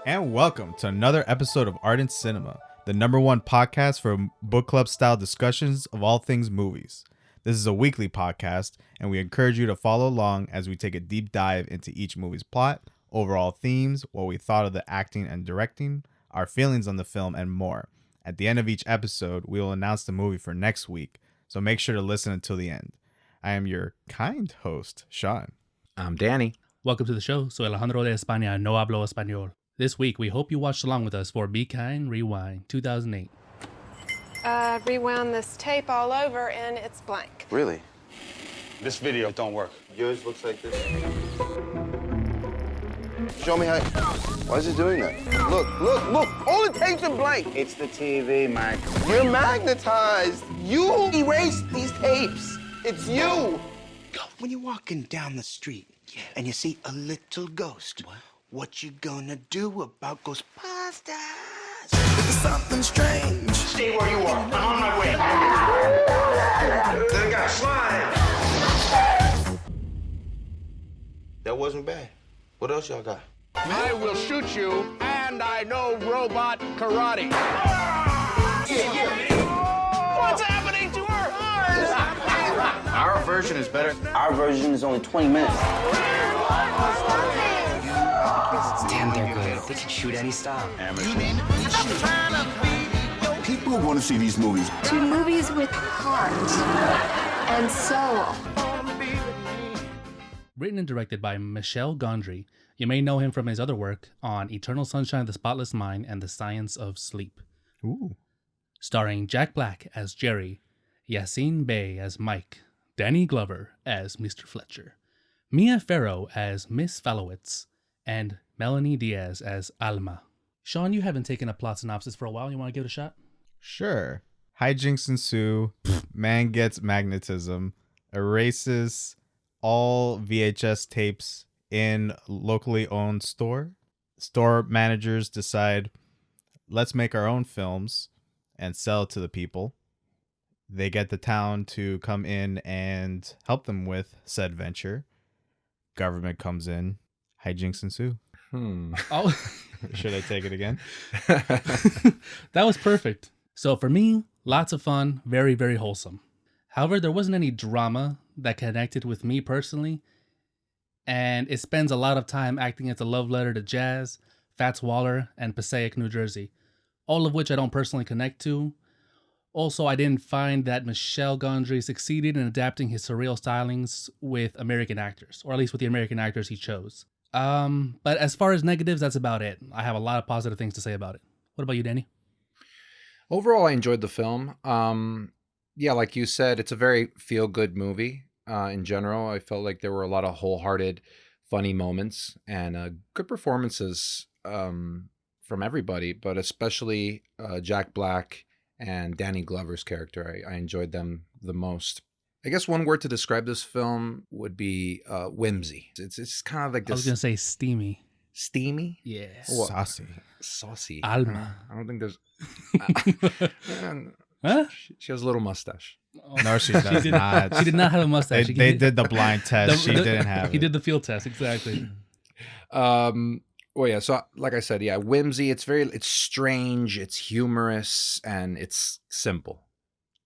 And welcome to another episode of Ardent Cinema, the #1 podcast for book club style discussions of all things movies. This is a weekly podcast, and we encourage you to follow along as we take a deep dive into each movie's plot, overall themes, what we thought of the acting and directing, our feelings on the film, and more. At the end of each episode, we will announce the movie for next week, so make sure to listen until the end. I am your kind host, Sean. I'm Danny. Welcome to the show. Soy Alejandro de España, no hablo español. This week, we hope you watched along with us for Be Kind, Rewind, 2008. Rewound this tape all over and it's blank. Really? This video don't work. Yours looks like this. Show me how. Why is it doing that? Look! All the tapes are blank. It's the TV, Mike. You're magnetized. You erased these tapes. It's you. When you're walking down the street and you see a little ghost, what you gonna do about Ghostbusters? It's something strange. Stay where you are. I'm on my way. They got slime. That wasn't bad. What else y'all got? I will shoot you, and I know robot karate. What's happening to her? Our version is better. Our version is only 20 minutes. Damn, they're good. They can shoot any style. People want to see these movies. Two movies with heart and soul. Written and directed by Michel Gondry, you may know him from his other work on Eternal Sunshine of the Spotless Mind and The Science of Sleep. Ooh. Starring Jack Black as Jerry, Yassine Bey as Mike, Danny Glover as Mr. Fletcher, Mia Farrow as Miss Fallowitz, and Melanie Diaz as Alma. Sean, you haven't taken a plot synopsis for a while. You want to give it a shot? Sure. Hijinks ensue. Man gets magnetism. Erases all VHS tapes in locally owned store. Store managers decide, let's make our own films and sell to the people. They get the town to come in and help them with said venture. Government comes in. Hijinks ensue. Oh, Should I take it again? that was perfect. So for me, lots of fun, very, very wholesome. However, there wasn't any drama that connected with me personally, and it spends a lot of time acting as a love letter to jazz, Fats Waller, and Passaic, New Jersey, all of which I don't personally connect to. Also, I didn't find that Michel Gondry succeeded in adapting his surreal stylings with American actors, or at least with the American actors he chose. But as far as negatives, that's about it. I have a lot of positive things to say about it. What about you, Danny? Overall, I enjoyed the film. Yeah, like you said, it's a very feel-good movie. In general, I felt like there were a lot of wholehearted, funny moments and good performances from everybody, but especially Jack Black and Danny Glover's character. I enjoyed them the most. I guess one word to describe this film would be whimsy. It's kind of like this. I was going to say steamy. Steamy? Yeah. What? Saucy. Alma. I don't think there's. Huh? She has a little mustache. No, she does not. She did not have a mustache. They did the blind test. She didn't have He it. did the field test, exactly. Well, yeah. So, like I said, yeah, whimsy. It's strange. It's humorous, and it's simple.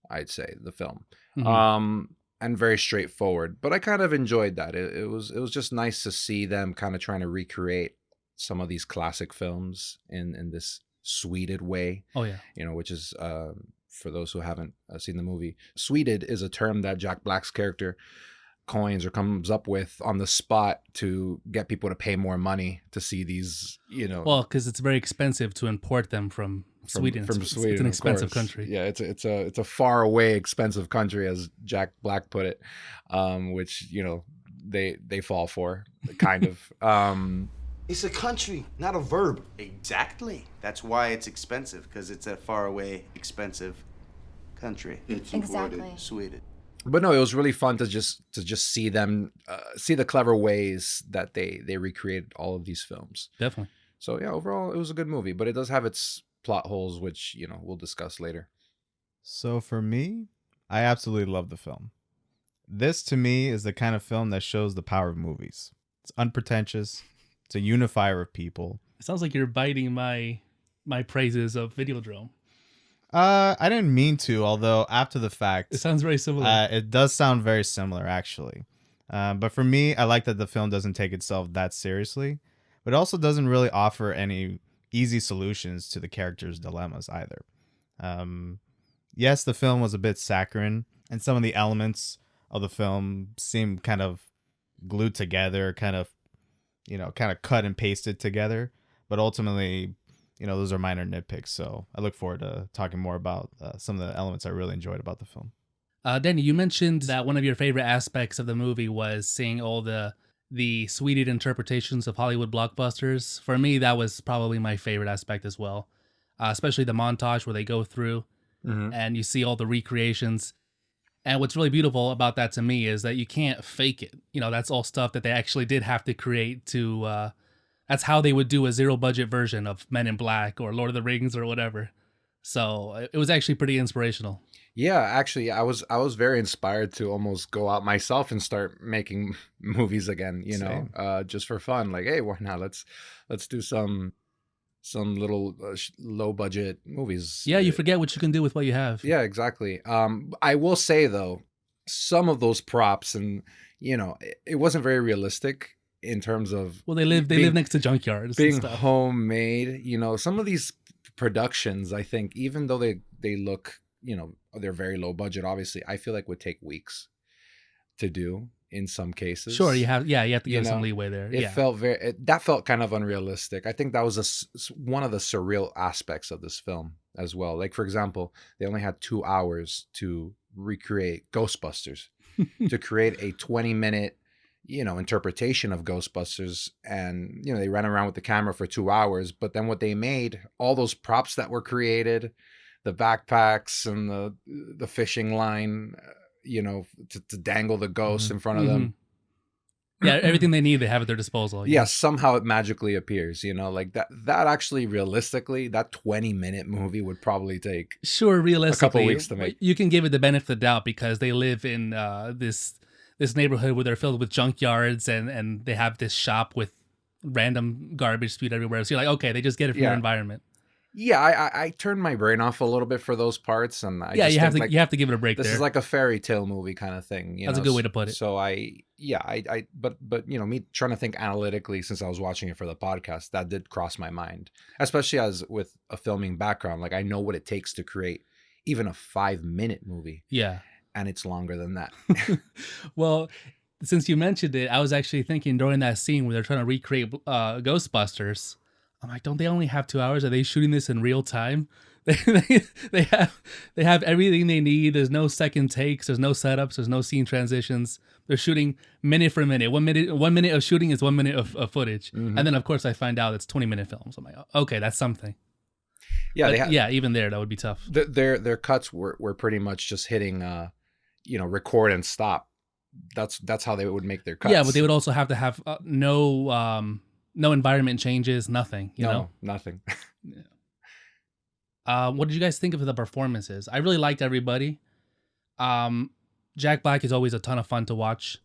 I'd say the film, and very straightforward. But I kind of enjoyed that. It was just nice to see them kind of trying to recreate some of these classic films in this Sweded way. Oh yeah. Which is for those who haven't seen the movie, Sweded is a term that Jack Black's character coins or comes up with on the spot to get people to pay more money to see these, Well, because it's very expensive to import them from Sweden. From Sweden, it's an of expensive course. country. Yeah, it's a far away expensive country, as Jack Black put it, which they fall for, kind of. It's a country, not a verb. Exactly. That's why it's expensive, because it's a faraway, expensive country. It's Exactly. Sweden. But no, it was really fun to just see them see the clever ways that they recreated all of these films. Definitely. So yeah, overall it was a good movie, but it does have its plot holes, which we'll discuss later. So for me, I absolutely love the film. This to me is the kind of film that shows the power of movies. It's unpretentious. It's a unifier of people. It sounds like you're biting my praises of Videodrome. I didn't mean to, although after the fact, It sounds very similar. it does sound very similar, actually. But for me, I like that the film doesn't take itself that seriously, but it also doesn't really offer any easy solutions to the characters' dilemmas either. Yes, the film was a bit saccharine, and some of the elements of the film seem kind of glued together, kind of cut and pasted together. But ultimately, those are minor nitpicks. So I look forward to talking more about some of the elements I really enjoyed about the film. Danny, you mentioned that one of your favorite aspects of the movie was seeing all the Sweded interpretations of Hollywood blockbusters. For me, that was probably my favorite aspect as well, especially the montage where they go through and you see all the recreations. And what's really beautiful about that to me is that you can't fake it. That's all stuff that they actually did have to create to... that's how they would do a zero-budget version of Men in Black or Lord of the Rings or whatever. So it was actually pretty inspirational. Yeah, actually, I was very inspired to almost go out myself and start making movies again. Just for fun. Like, hey, why not? Let's do some little low budget movies. Yeah, you forget what you can do with what you have. Yeah, exactly. I will say though, some of those props and it wasn't very realistic in terms of they live next to junkyards, being and stuff. Homemade. Some of these productions, I think, even though they look, they're very low budget, obviously, I feel like would take weeks to do in some cases. Sure, you have to give some leeway there. That felt kind of unrealistic. I think that was one of the surreal aspects of this film as well. Like, for example, they only had 2 hours to recreate Ghostbusters, to create a 20-minute interpretation of Ghostbusters, and they ran around with the camera for 2 hours. But then what they made, all those props that were created, the backpacks and the fishing line, to dangle the ghost in front of them. Yeah, everything they need, they have at their disposal. Yeah, somehow it magically appears. Like that actually, realistically, that 20-minute movie would probably take realistically a couple weeks to make. You can give it the benefit of the doubt because they live in this neighborhood where they're filled with junkyards and they have this shop with random garbage spewed everywhere. So you're like, okay, they just get it from their environment. Yeah, I turned my brain off a little bit for those parts, and you have to give it a break. This is like a fairy tale movie kind of thing. That's a good way to put it. So but me trying to think analytically, since I was watching it for the podcast, that did cross my mind, especially as with a filming background. Like, I know what it takes to create even a 5-minute movie. Yeah. And it's longer than that. Well, since you mentioned it, I was actually thinking during that scene where they're trying to recreate Ghostbusters, I'm like, don't they only have 2 hours? Are they shooting this in real time? They have everything they need. There's no second takes. There's no setups. There's no scene transitions. They're shooting minute for minute. 1 minute of shooting is 1 minute of footage. And then, of course, I find out it's 20-minute films. I'm like, okay, that's something. Yeah, even there, that would be tough. Their cuts were pretty much just hitting, record and stop. That's how they would make their cuts. Yeah, but they would also have to have no environment changes, nothing. Nothing. What did you guys think of the performances? I really liked everybody. Jack Black is always a ton of fun to watch.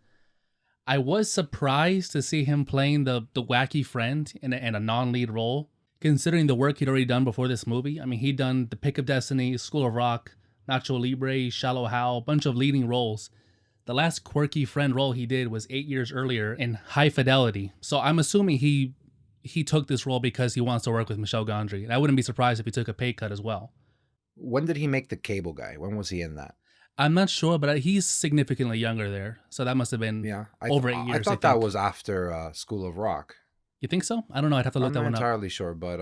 I was surprised to see him playing the wacky friend in a non-lead role, considering the work he'd already done before this movie. I mean, he'd done The Pick of Destiny, School of Rock, Nacho Libre, Shallow Hal, a bunch of leading roles. The last quirky friend role he did was 8 years earlier in High Fidelity. So I'm assuming he took this role because he wants to work with Michel Gondry. And I wouldn't be surprised if he took a pay cut as well. When did he make The Cable Guy? When was he in that? I'm not sure, but he's significantly younger there. So that must have been over 8 years. I thought that was after School of Rock. You think so? I don't know. I'd have to look that one up. I'm not entirely sure, but...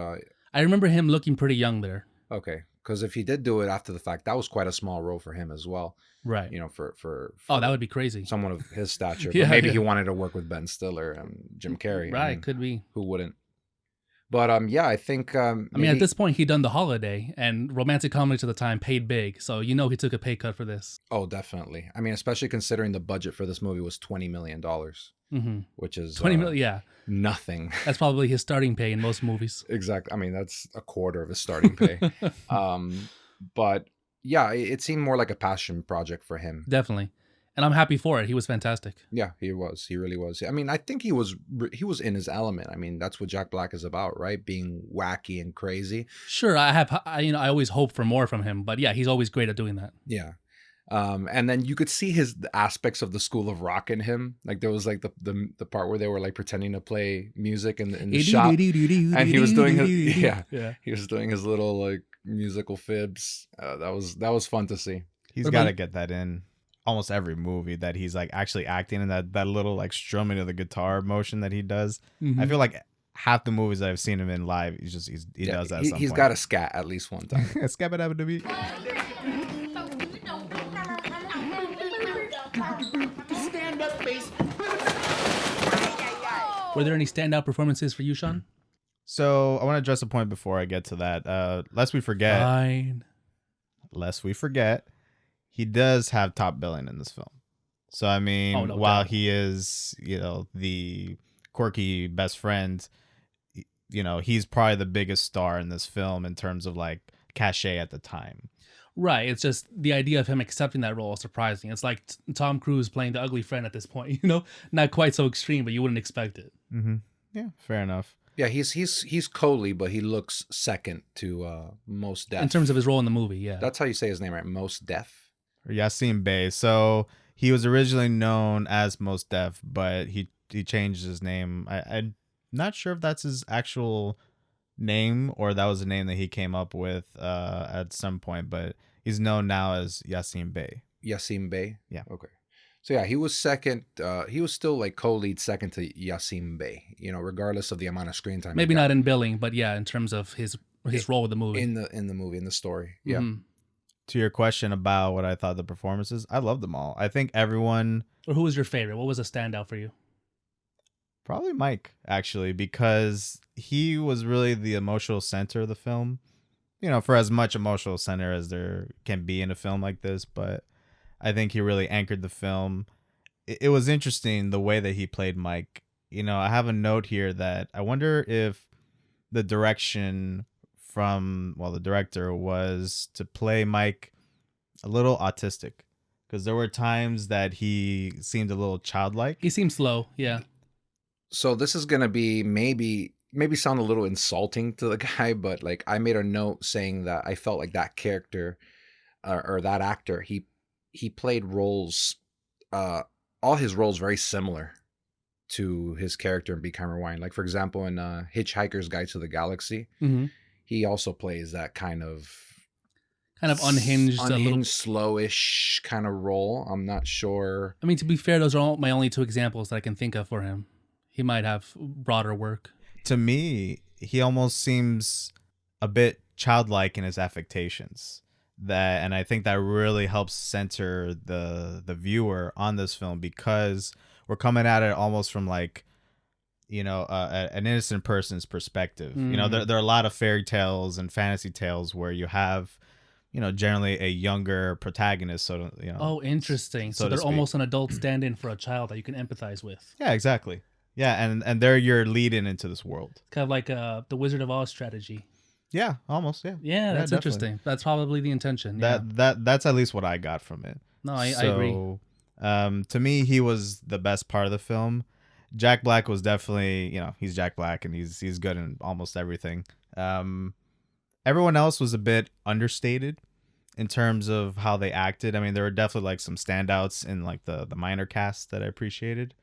I remember him looking pretty young there. Okay, because if he did do it after the fact, that was quite a small role for him as well. Right. For that would be crazy. Someone of his stature. But maybe he wanted to work with Ben Stiller and Jim Carrey. Right, could be. Who wouldn't? But I think... I mean, at this point, he'd done The Holiday, and romantic comedies at the time paid big, so he took a pay cut for this. Oh, definitely. I mean, especially considering the budget for this movie was $20 million, which is... 20 million, yeah. Nothing. That's probably his starting pay in most movies. Exactly. I mean, that's a quarter of his starting pay. But yeah, it seemed more like a passion project for him. Definitely. And I'm happy for it. He was fantastic. Yeah, he was. He really was. I mean, I think he was in his element. I mean, that's what Jack Black is about, right? Being wacky and crazy. Sure, I always hope for more from him, but yeah, he's always great at doing that. Yeah. And then you could see the aspects of the School of Rock in him. Like there was like the part where they were like pretending to play music in the shop, and he was doing he was doing his little like musical fibs. That was fun to see. He's got to get that in almost every movie, that he's like actually acting in that little like strumming of the guitar motion that he does. I feel like half the movies that I've seen him in live, he does that. He's got a scat at least one time. Scabba-dabba-dabba. Stand up, face. Were there any standout performances for you, Sean? So I want to address a point before I get to that. Lest we forget, he does have top billing in this film. So I mean, while he is, the quirky best friend, he's probably the biggest star in this film in terms of like cachet at the time. Right. It's just the idea of him accepting that role is surprising. It's like Tom Cruise playing the ugly friend at this point, not quite so extreme, but you wouldn't expect it. Mm-hmm. Yeah, fair enough. Yeah, he's Coley, but he looks second to Mos Def. In terms of his role in the movie, yeah. That's how you say his name, right? Mos Def? Yasiin Bey. So he was originally known as Mos Def, but he changed his name. I'm not sure if that's his actual name or that was a name that he came up with at some point, but he's known now as Yasiin Bey. Yasiin Bey? Yeah. Okay. So yeah, he was second. He was still like co-lead second to Yasiin Bey, regardless of the amount of screen time. Maybe not in billing, but yeah, in terms of his role with the movie. In the movie, in the story. Yeah. Mm-hmm. To your question about what I thought the performances, I loved them all. I think everyone. Or who was your favorite? What was a standout for you? Probably Mike, actually, because he was really the emotional center of the film. For as much emotional center as there can be in a film like this, but I think he really anchored the film. It was interesting the way that he played Mike. I have a note here that I wonder if the direction from, the director was to play Mike a little autistic, because there were times that he seemed a little childlike. He seemed slow, yeah. So this is going to be maybe sound a little insulting to the guy, but like I made a note saying that I felt like that character or that actor, he played roles, all his roles very similar to his character in Be Kind Rewind. Like for example, in Hitchhiker's Guide to the Galaxy, he also plays that kind of unhinged, slowish kind of role. I'm not sure. I mean, to be fair, those are my only two examples that I can think of for him. He might have broader work. To me, he almost seems a bit childlike in his affectations. And I think that really helps center the viewer on this film, because we're coming at it almost from like, an innocent person's perspective. There are a lot of fairy tales and fantasy tales where you have, generally a younger protagonist. So, Oh, interesting. So they're almost an adult stand-in for a child that you can empathize with. Yeah, exactly. Yeah, and they're your lead-in into this world. Kind of like the Wizard of Oz strategy. Yeah, almost. Yeah. Yeah, that's interesting. That's probably the intention. Yeah. That's at least what I got from it. No, I agree. To me, he was the best part of the film. Jack Black was definitely, he's Jack Black and he's good in almost everything. Everyone else was a bit understated in terms of how they acted. I mean, there were definitely like some standouts in like the minor cast that I appreciated,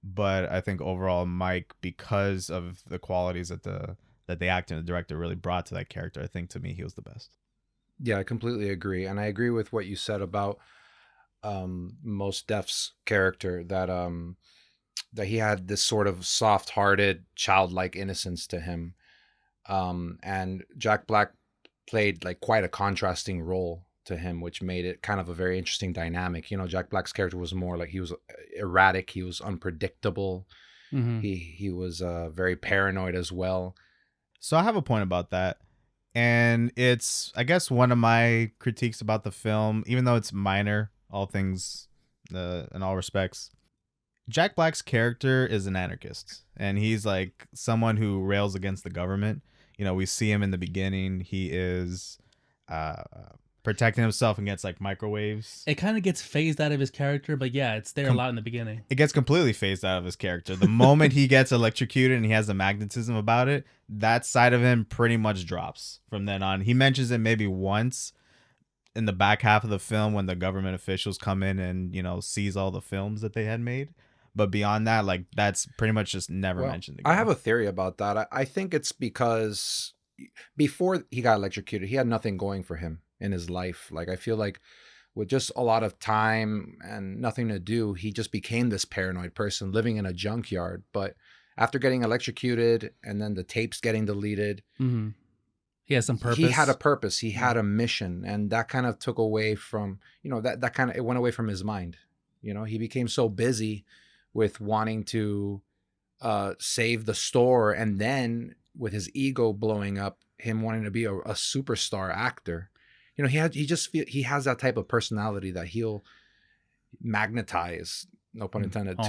but I think overall Mike, because of the qualities that the actor and the director really brought to that character, I think to me he was the best. Yeah, I completely agree, and I agree with what you said about Mos Def's character, that he had this sort of soft-hearted, childlike innocence to him, and Jack Black played like quite a contrasting role to him, which made it kind of a very interesting dynamic. Jack Black's character was more like he was erratic, he was unpredictable, he was very paranoid as well. So I have a point about that, and it's, I guess, one of my critiques about the film, even though it's minor, all things in all respects. Jack Black's character is an anarchist, and he's like someone who rails against the government. We see him in the beginning. He is protecting himself against like microwaves. It kind of gets phased out of his character, but yeah, it's there a lot in the beginning. It gets completely phased out of his character. The moment he gets electrocuted and he has the magnetism about it, that side of him pretty much drops from then on. He mentions it maybe once in the back half of the film when the government officials come in and, you know, seize all the films that they had made. But beyond that, like, that's pretty much just never mentioned again. I have a theory about that. I think it's because before he got electrocuted, he had nothing going for him in his life. Like, I feel like with just a lot of time and nothing to do, he just became this paranoid person living in a junkyard. But after getting electrocuted and then the tapes getting deleted, he has some purpose. He had a purpose. He had a mission. And that kind of took away from, you know, that kind of, it went away from his mind. You know, he became so busy with wanting to save the store, and then with his ego blowing up, him wanting to be a superstar actor. You know, he has that type of personality that he'll magnetize, no pun intended,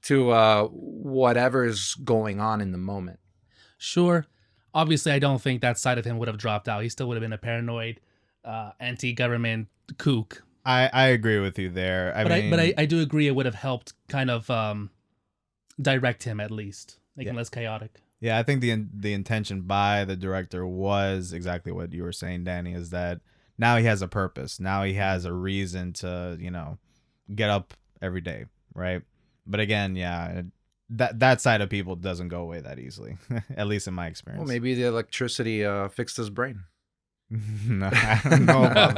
to whatever's going on in the moment. Sure. Obviously, I don't think that side of him would have dropped out. He still would have been a paranoid, anti-government kook. I agree with you there. I do agree it would have helped kind of direct him, at least, make him less chaotic. Yeah, I think the intention by the director was exactly what you were saying, Danny, is that now he has a purpose. Now he has a reason to, you know, get up every day, right? But again, yeah, that side of people doesn't go away that easily, at least in my experience. Well, maybe the electricity fixed his brain. No, I don't know about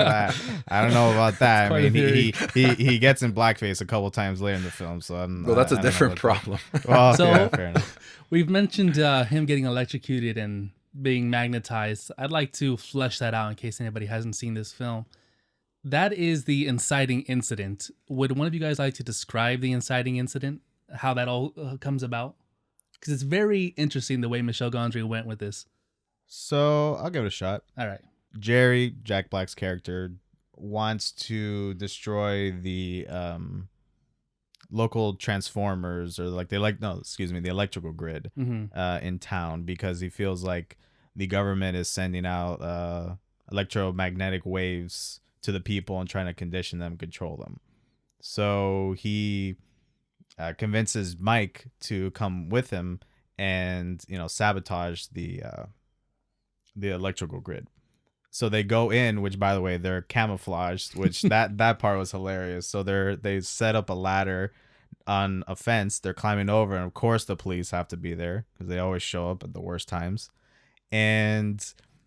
that. I mean, he gets in blackface a couple times later in the film, so that's a different problem. Well, so, yeah, fair enough. We've mentioned him getting electrocuted and being magnetized. I'd like to flesh that out in case anybody hasn't seen this film. That is the inciting incident. Would one of you guys like to describe the inciting incident? How that all comes about? Because it's very interesting the way Michel Gondry went with this. So I'll give it a shot. All right. Jerry, Jack Black's character, wants to destroy the local transformers, or the electrical grid in town, because he feels like the government is sending out electromagnetic waves to the people and trying to condition them, control them. So he convinces Mike to come with him and, you know, sabotage the electrical grid. So they go in, which, by the way, they're camouflaged, which that part was hilarious. So they set up a ladder on a fence. They're climbing over, and of course the police have to be there because they always show up at the worst times. And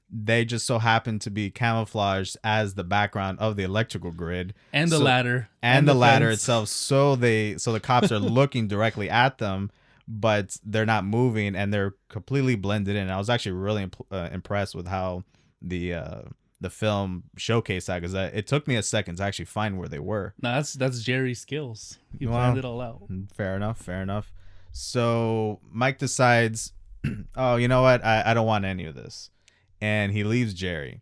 they just so happen to be camouflaged as the background of the electrical grid and the ladder and the ladder itself. So the cops are looking directly at them, but they're not moving, and they're completely blended in. I was actually really impressed with how the film showcased that, because it took me a second to actually find where they were. No, that's Jerry's skills. He planned it all out. Fair enough. So Mike decides, oh, you know what? I don't want any of this. And he leaves Jerry.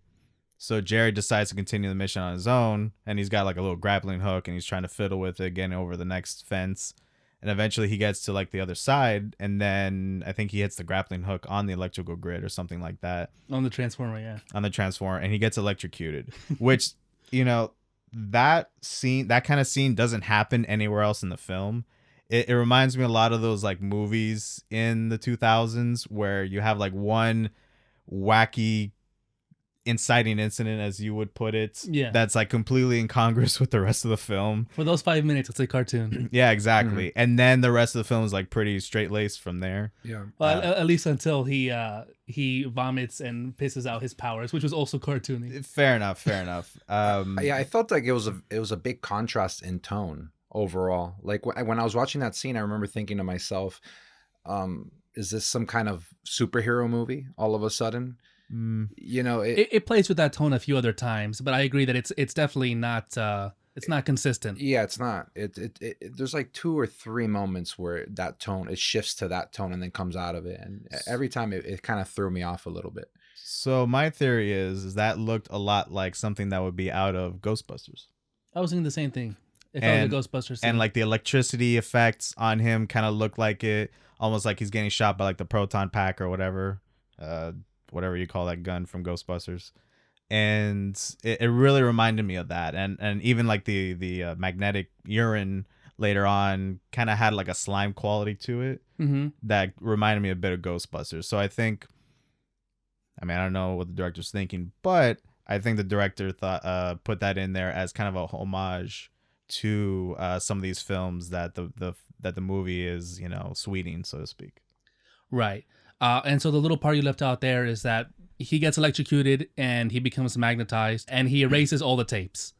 So Jerry decides to continue the mission on his own, and he's got like a little grappling hook, and he's trying to fiddle with it, getting over the next fence. And eventually he gets to like the other side, and then I think he hits the grappling hook on the electrical grid or something like that. On the transformer, yeah. On the transformer, and he gets electrocuted, which, you know, that kind of scene doesn't happen anywhere else in the film. It reminds me a lot of those like movies in the 2000s where you have like one wacky inciting incident, as you would put it, that's like completely incongruous with the rest of the film. For those 5 minutes, it's a cartoon. Yeah, exactly. And then the rest of the film is like pretty straight-laced from there. Yeah. Well, at least until he vomits and pisses out his powers, which was also cartoony. Fair enough. Yeah, I felt like it was a big contrast in tone overall. Like when I was watching that scene, I remember thinking to myself, is this some kind of superhero movie all of a sudden? You know, it plays with that tone a few other times, but I agree that it's definitely not it's not consistent. Yeah, it's not. There's like 2 or 3 moments where that tone, it shifts to that tone and then comes out of it, and every time it kind of threw me off a little bit. So my theory is that looked a lot like something that would be out of Ghostbusters. I was thinking the same thing. It felt like a Ghostbusters scene. And like the electricity effects on him kind of looked like it, almost like he's getting shot by like the proton pack or whatever you call that gun from Ghostbusters. and it really reminded me of that. And even like the magnetic urine later on kind of had like a slime quality to it that reminded me a bit of Ghostbusters. So I think, I mean, I don't know what the director's thinking, but I think the director thought put that in there as kind of a homage to some of these films that the movie is, you know, sweeting, so to speak. Right. And so the little part you left out there is that he gets electrocuted and he becomes magnetized and he erases all the tapes.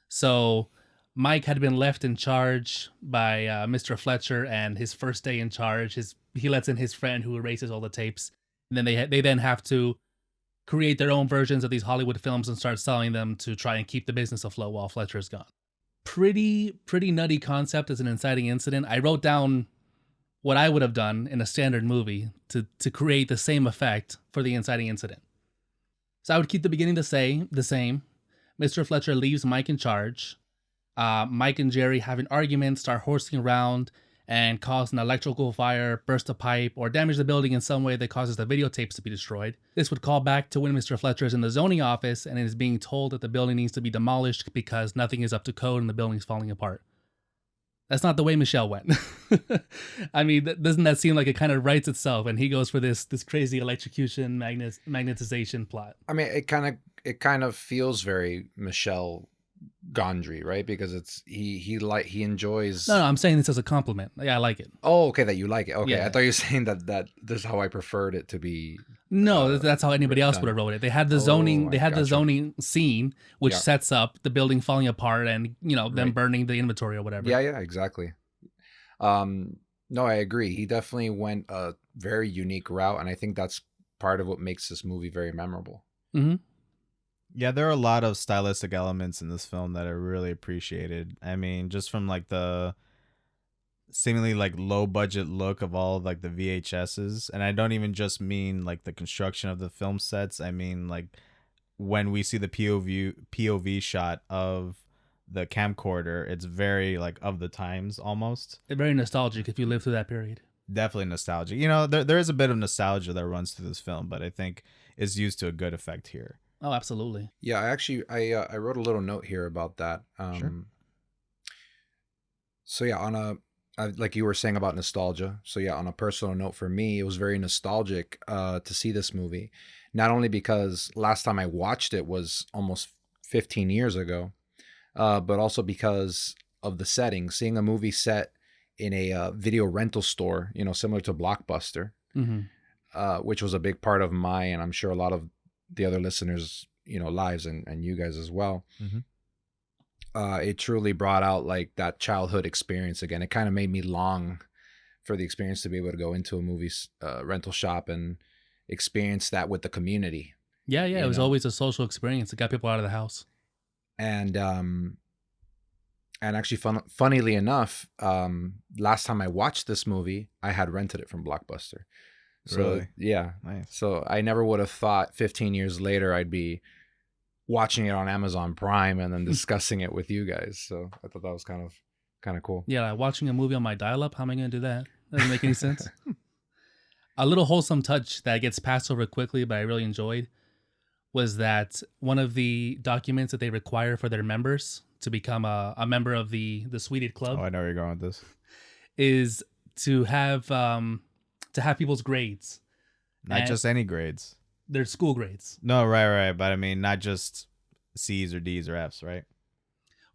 So Mike had been left in charge by Mr. Fletcher, and his first day in charge, he lets in his friend who erases all the tapes. And then they then have to create their own versions of these Hollywood films and start selling them to try and keep the business afloat while Fletcher's gone. Pretty nutty concept as an inciting incident. I wrote down what I would have done in a standard movie to create the same effect for the inciting incident. So I would keep the beginning the same. Mr. Fletcher leaves Mike in charge. Mike and Jerry have an argument, start horsing around, and cause an electrical fire, burst a pipe, or damage the building in some way that causes the videotapes to be destroyed. This would call back to when Mr. Fletcher is in the zoning office and is being told that the building needs to be demolished because nothing is up to code and the building's falling apart. That's not the way Michelle went. I mean, doesn't that seem like it kind of writes itself? And he goes for this crazy electrocution, magnetization plot. I mean, it kind of feels very Michelle Gondry, right? Because it's he enjoys. No, I'm saying this as a compliment. Yeah, I like it. Oh, okay, that you like it. Okay, Yeah. I thought you were saying that this is how I preferred it to be. No, that's how anybody else done. would have wrote it. They had the zoning. They had the gotcha. zoning scene, which Yeah. sets up the building falling apart and them Right. burning the inventory or whatever. Yeah, exactly. No, I agree. He definitely went a very unique route, and I think that's part of what makes this movie very memorable. Mm-hmm. Yeah, there are a lot of stylistic elements in this film that I really appreciated. I mean, just from like the seemingly like low budget look of all of like the VHSs, and I don't even just mean like the construction of the film sets. I mean like when we see the POV shot of the camcorder, it's very like of the times almost. Very nostalgic if you live through that period. Definitely nostalgic. You know, there is a bit of nostalgia that runs through this film, but I think it's used to a good effect here. Oh, absolutely. Yeah, I wrote a little note here about that. Sure. So yeah, like you were saying about nostalgia. So yeah, on a personal note for me, it was very nostalgic to see this movie. Not only because last time I watched it was almost 15 years ago, but also because of the setting. Seeing a movie set in a video rental store, you know, similar to Blockbuster, which was a big part of my, and I'm sure a lot of the other listeners, you know, lives and you guys as well. It truly brought out like that childhood experience again. It kind of made me long for the experience to be able to go into a movie rental shop and experience that with the community. Yeah, it was know? always a social experience. It got people out of the house. And actually, funnily enough, last time I watched this movie, I had rented it from Blockbuster. So, Really? Yeah. Nice. So I never would have thought 15 years later I'd be watching it on Amazon Prime and then discussing it with you guys. So I thought that was kind of cool. Yeah, like watching a movie on my dial-up. How am I going to do that? Doesn't make any sense. A little wholesome touch that gets passed over quickly, but I really enjoyed, was that one of the documents that they require for their members to become a member of the Sweded Club. Oh, I know where you're going with this. Is to have people's grades. Not And just any grades. their school grades. No, right. But I mean, not just C's or D's or F's, right?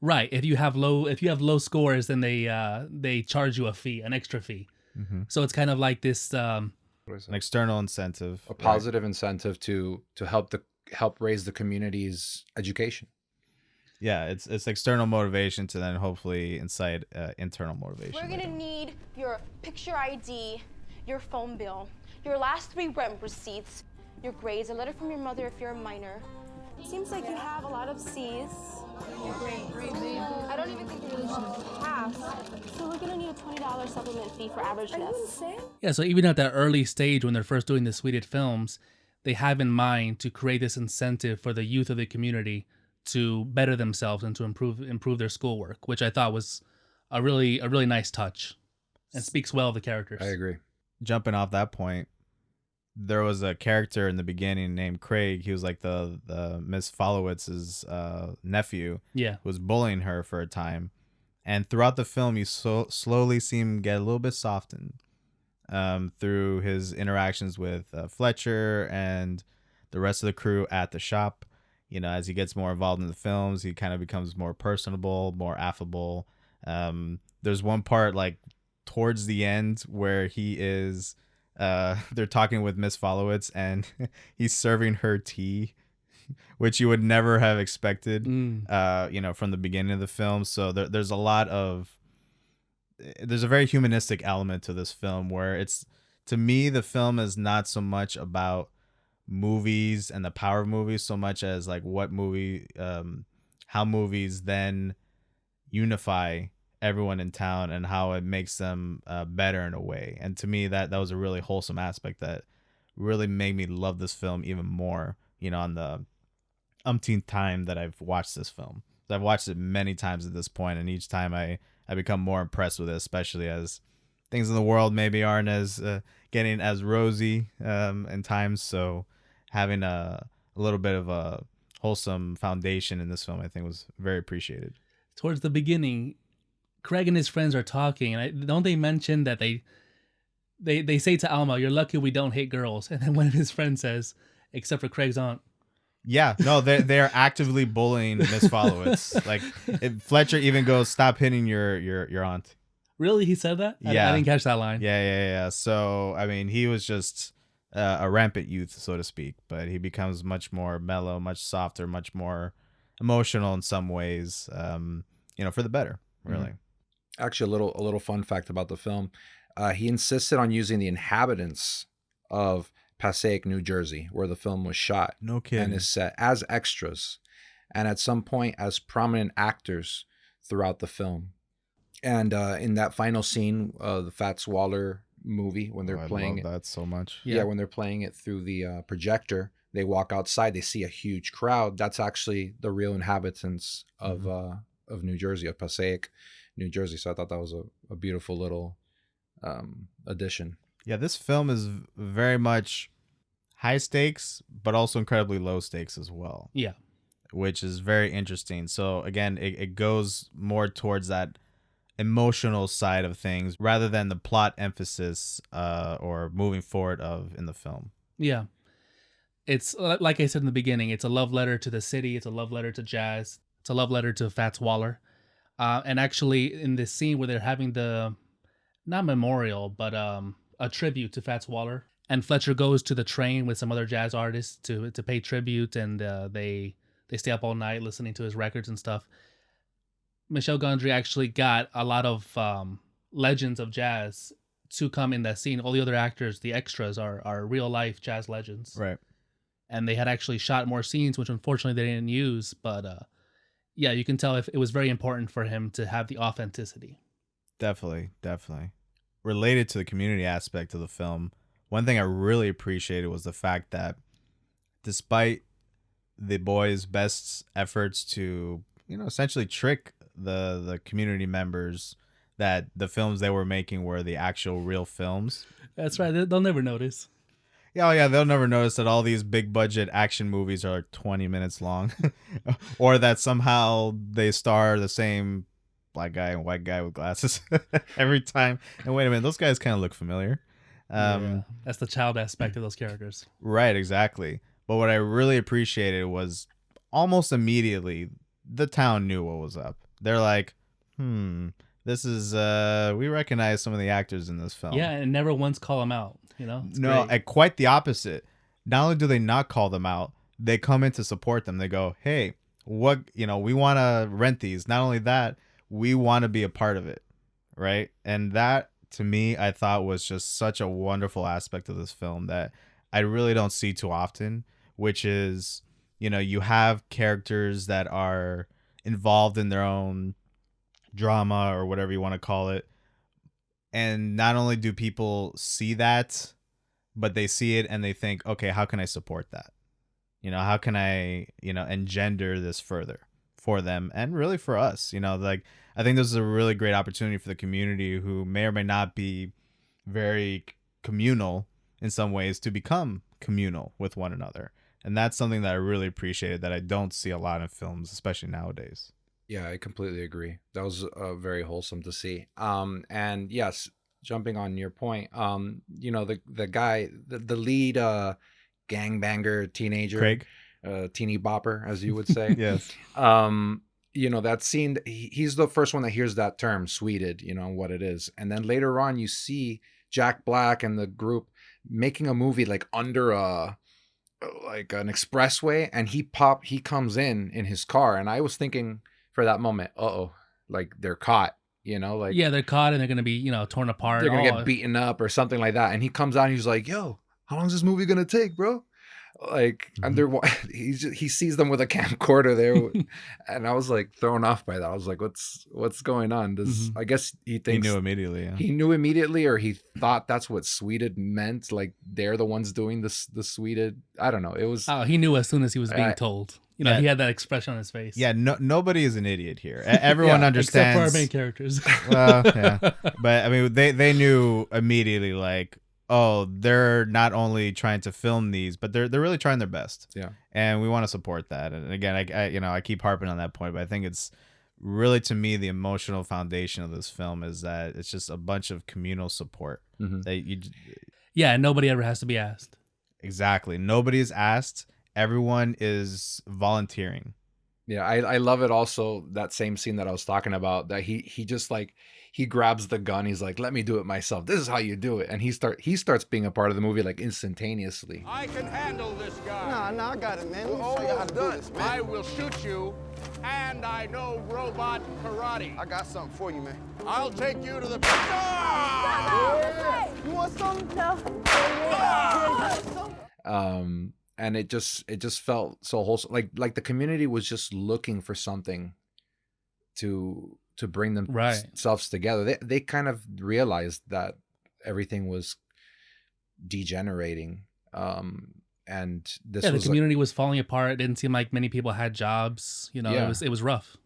Right. If you have low scores, then they charge you a fee, an extra fee. So it's kind of like this An external incentive. A positive incentive to help raise the community's education. Yeah, it's external motivation to then hopefully incite internal motivation. We're gonna need your picture ID, your phone bill, your last 3 rent receipts, your grades, a letter from your mother if you're a minor. Seems like you have a lot of C's. I don't even think you really should pass. So we're gonna need a $20 supplement fee for averageness. Yeah, so even at that early stage when they're first doing the Sweded films, they have in mind to create this incentive for the youth of the community to better themselves and to improve their schoolwork, which I thought was a really nice touch and speaks well of the characters. I agree. Jumping off that point, there was a character in the beginning named Craig. He was like the Miss Followitz's nephew. Yeah. Who was bullying her for a time. And throughout the film, you slowly see him get a little bit softened through his interactions with Fletcher and the rest of the crew at the shop. You know, as he gets more involved in the films, he kind of becomes more personable, more affable. There's one part like towards the end where he is, they're talking with Miss Followitz and he's serving her tea, which you would never have expected, you know, from the beginning of the film. So there's a very humanistic element to this film where it's, to me, the film is not so much about movies and the power of movies so much as like how movies then unify everyone in town and how it makes them better in a way. And to me, that was a really wholesome aspect that really made me love this film even more, you know, on the umpteenth time that I've watched this film. So I've watched it many times at this point, and each time I become more impressed with it, especially as things in the world maybe aren't as getting as rosy in times. So having a little bit of a wholesome foundation in this film, I think, was very appreciated. Towards the beginning, Craig and his friends are talking, and don't they mention that they say to Alma, "You're lucky we don't hate girls," and then one of his friends says, "Except for Craig's aunt." Yeah, no, they are actively bullying Miss Followitz. Like Fletcher even goes, "Stop hitting your aunt." Really, he said that? Yeah, I didn't catch that line. Yeah. So I mean, he was just a rampant youth, so to speak, but he becomes much more mellow, much softer, much more emotional in some ways. You know, for the better, really. Actually, a little fun fact about the film: he insisted on using the inhabitants of Passaic, New Jersey, where the film was shot. No kidding. And is set as extras, and at some point as prominent actors throughout the film. And in that final scene, the Fats Waller movie, when they're playing I love that so much. Yeah, when they're playing it through the projector, they walk outside, they see a huge crowd. That's actually the real inhabitants of New Jersey, of Passaic, New Jersey. So I thought that was a beautiful little addition. Yeah, this film is very much high stakes, but also incredibly low stakes as well. Yeah. Which is very interesting. So again, it goes more towards that emotional side of things rather than the plot emphasis or moving forward in the film. Yeah. It's like I said in the beginning, it's a love letter to the city. It's a love letter to jazz. It's a love letter to Fats Waller. And actually in this scene where they're having the, not memorial, but a tribute to Fats Waller, and Fletcher goes to the train with some other jazz artists to pay tribute, and they stay up all night listening to his records and stuff. Michel Gondry actually got a lot of legends of jazz to come in that scene. All the other actors, the extras, are real life jazz legends. Right. And they had actually shot more scenes, which unfortunately they didn't use. But yeah, you can tell if it was very important for him to have the authenticity. Definitely. Related to the community aspect of the film, one thing I really appreciated was the fact that despite the boys' best efforts to, you know, essentially trick the community members that the films they were making were the actual real films. That's right. They'll never notice. Yeah, they'll never notice that all these big budget action movies are 20 minutes long or that somehow they star the same black guy and white guy with glasses every time. And wait a minute, those guys kind of look familiar. Yeah, that's the child aspect of those characters. Right, exactly. But what I really appreciated was almost immediately the town knew what was up. They're like, this is, we recognize some of the actors in this film. Yeah, and never once call them out, you know? It's no, great. quite the opposite. Not only do they not call them out, they come in to support them. They go, hey, what, you know, we want to rent these. Not only that, we want to be a part of it, right? And that, to me, I thought was just such a wonderful aspect of this film that I really don't see too often, which is, you know, you have characters that are involved in their own drama or whatever you want to call it. And not only do people see that, but they see it and they think, okay, how can I support that? You know, how can I, you know, engender this further for them and really for us? You know, like, I think this is a really great opportunity for the community who may or may not be very communal in some ways to become communal with one another. And that's something that I really appreciated that I don't see a lot in films, especially nowadays. Yeah, I completely agree. That was very wholesome to see. And yes, jumping on your point, the guy, the lead gangbanger teenager, Craig? teeny bopper, as you would say. Yes. That scene, he's the first one that hears that term, Sweded, what it is. And then later on, you see Jack Black and the group making a movie like under an expressway, and he comes in his car, and I was thinking for that moment, like they're caught, Yeah, they're caught and they're gonna be, torn apart. they're gonna get beaten up or something like that. And he comes out and he's like, "Yo, how long is this movie gonna take, bro?" Like, and he sees them with a camcorder there, and I was like thrown off by that. I was like, "What's going on?" I guess he thinks He knew immediately. Yeah. he knew immediately, or he thought that's what Sweded meant. Like they're the ones doing the Sweded. I don't know. It was. Oh, he knew as soon as he was being told. He had that expression on his face. Yeah, nobody is an idiot here. Everyone Except understands. for our main characters. Well, yeah. But I mean, they knew immediately, like, oh, they're not only trying to film these, but they're really trying their best. Yeah. And we want to support that. And again, I keep harping on that point, but I think it's really, to me, the emotional foundation of this film is that it's just a bunch of communal support. Yeah, and nobody ever has to be asked. Exactly. Nobody is asked. Everyone is volunteering. Yeah, I love it also, that same scene that I was talking about, that he just like, he grabs the gun, he's like, "Let me do it myself. This is how you do it." And he starts being a part of the movie like instantaneously. I can handle this guy. Nah, I got it, man. We're Let me show you how to almost do done. this, man. I will shoot you, and I know robot karate. I got something for you, man. I'll take you to the... You want something? And it just felt so wholesome. Like the community was just looking for something to bring themselves together. They kind of realized that everything was degenerating. And this the was community was falling apart. It didn't seem like many people had jobs. It was rough.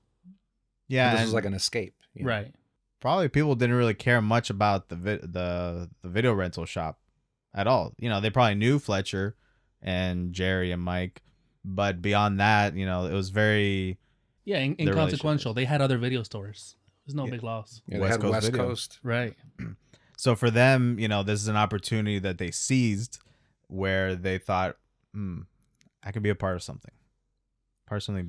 Yeah, this was like an escape. Right. Probably people didn't really care much about the video rental shop at all. They probably knew Fletcher and Jerry and Mike, but beyond that, it was very inconsequential. They had other video stores. It was no big loss. Yeah, they had West Coast. Right. So for them, this is an opportunity that they seized, where they thought, I could be a part of something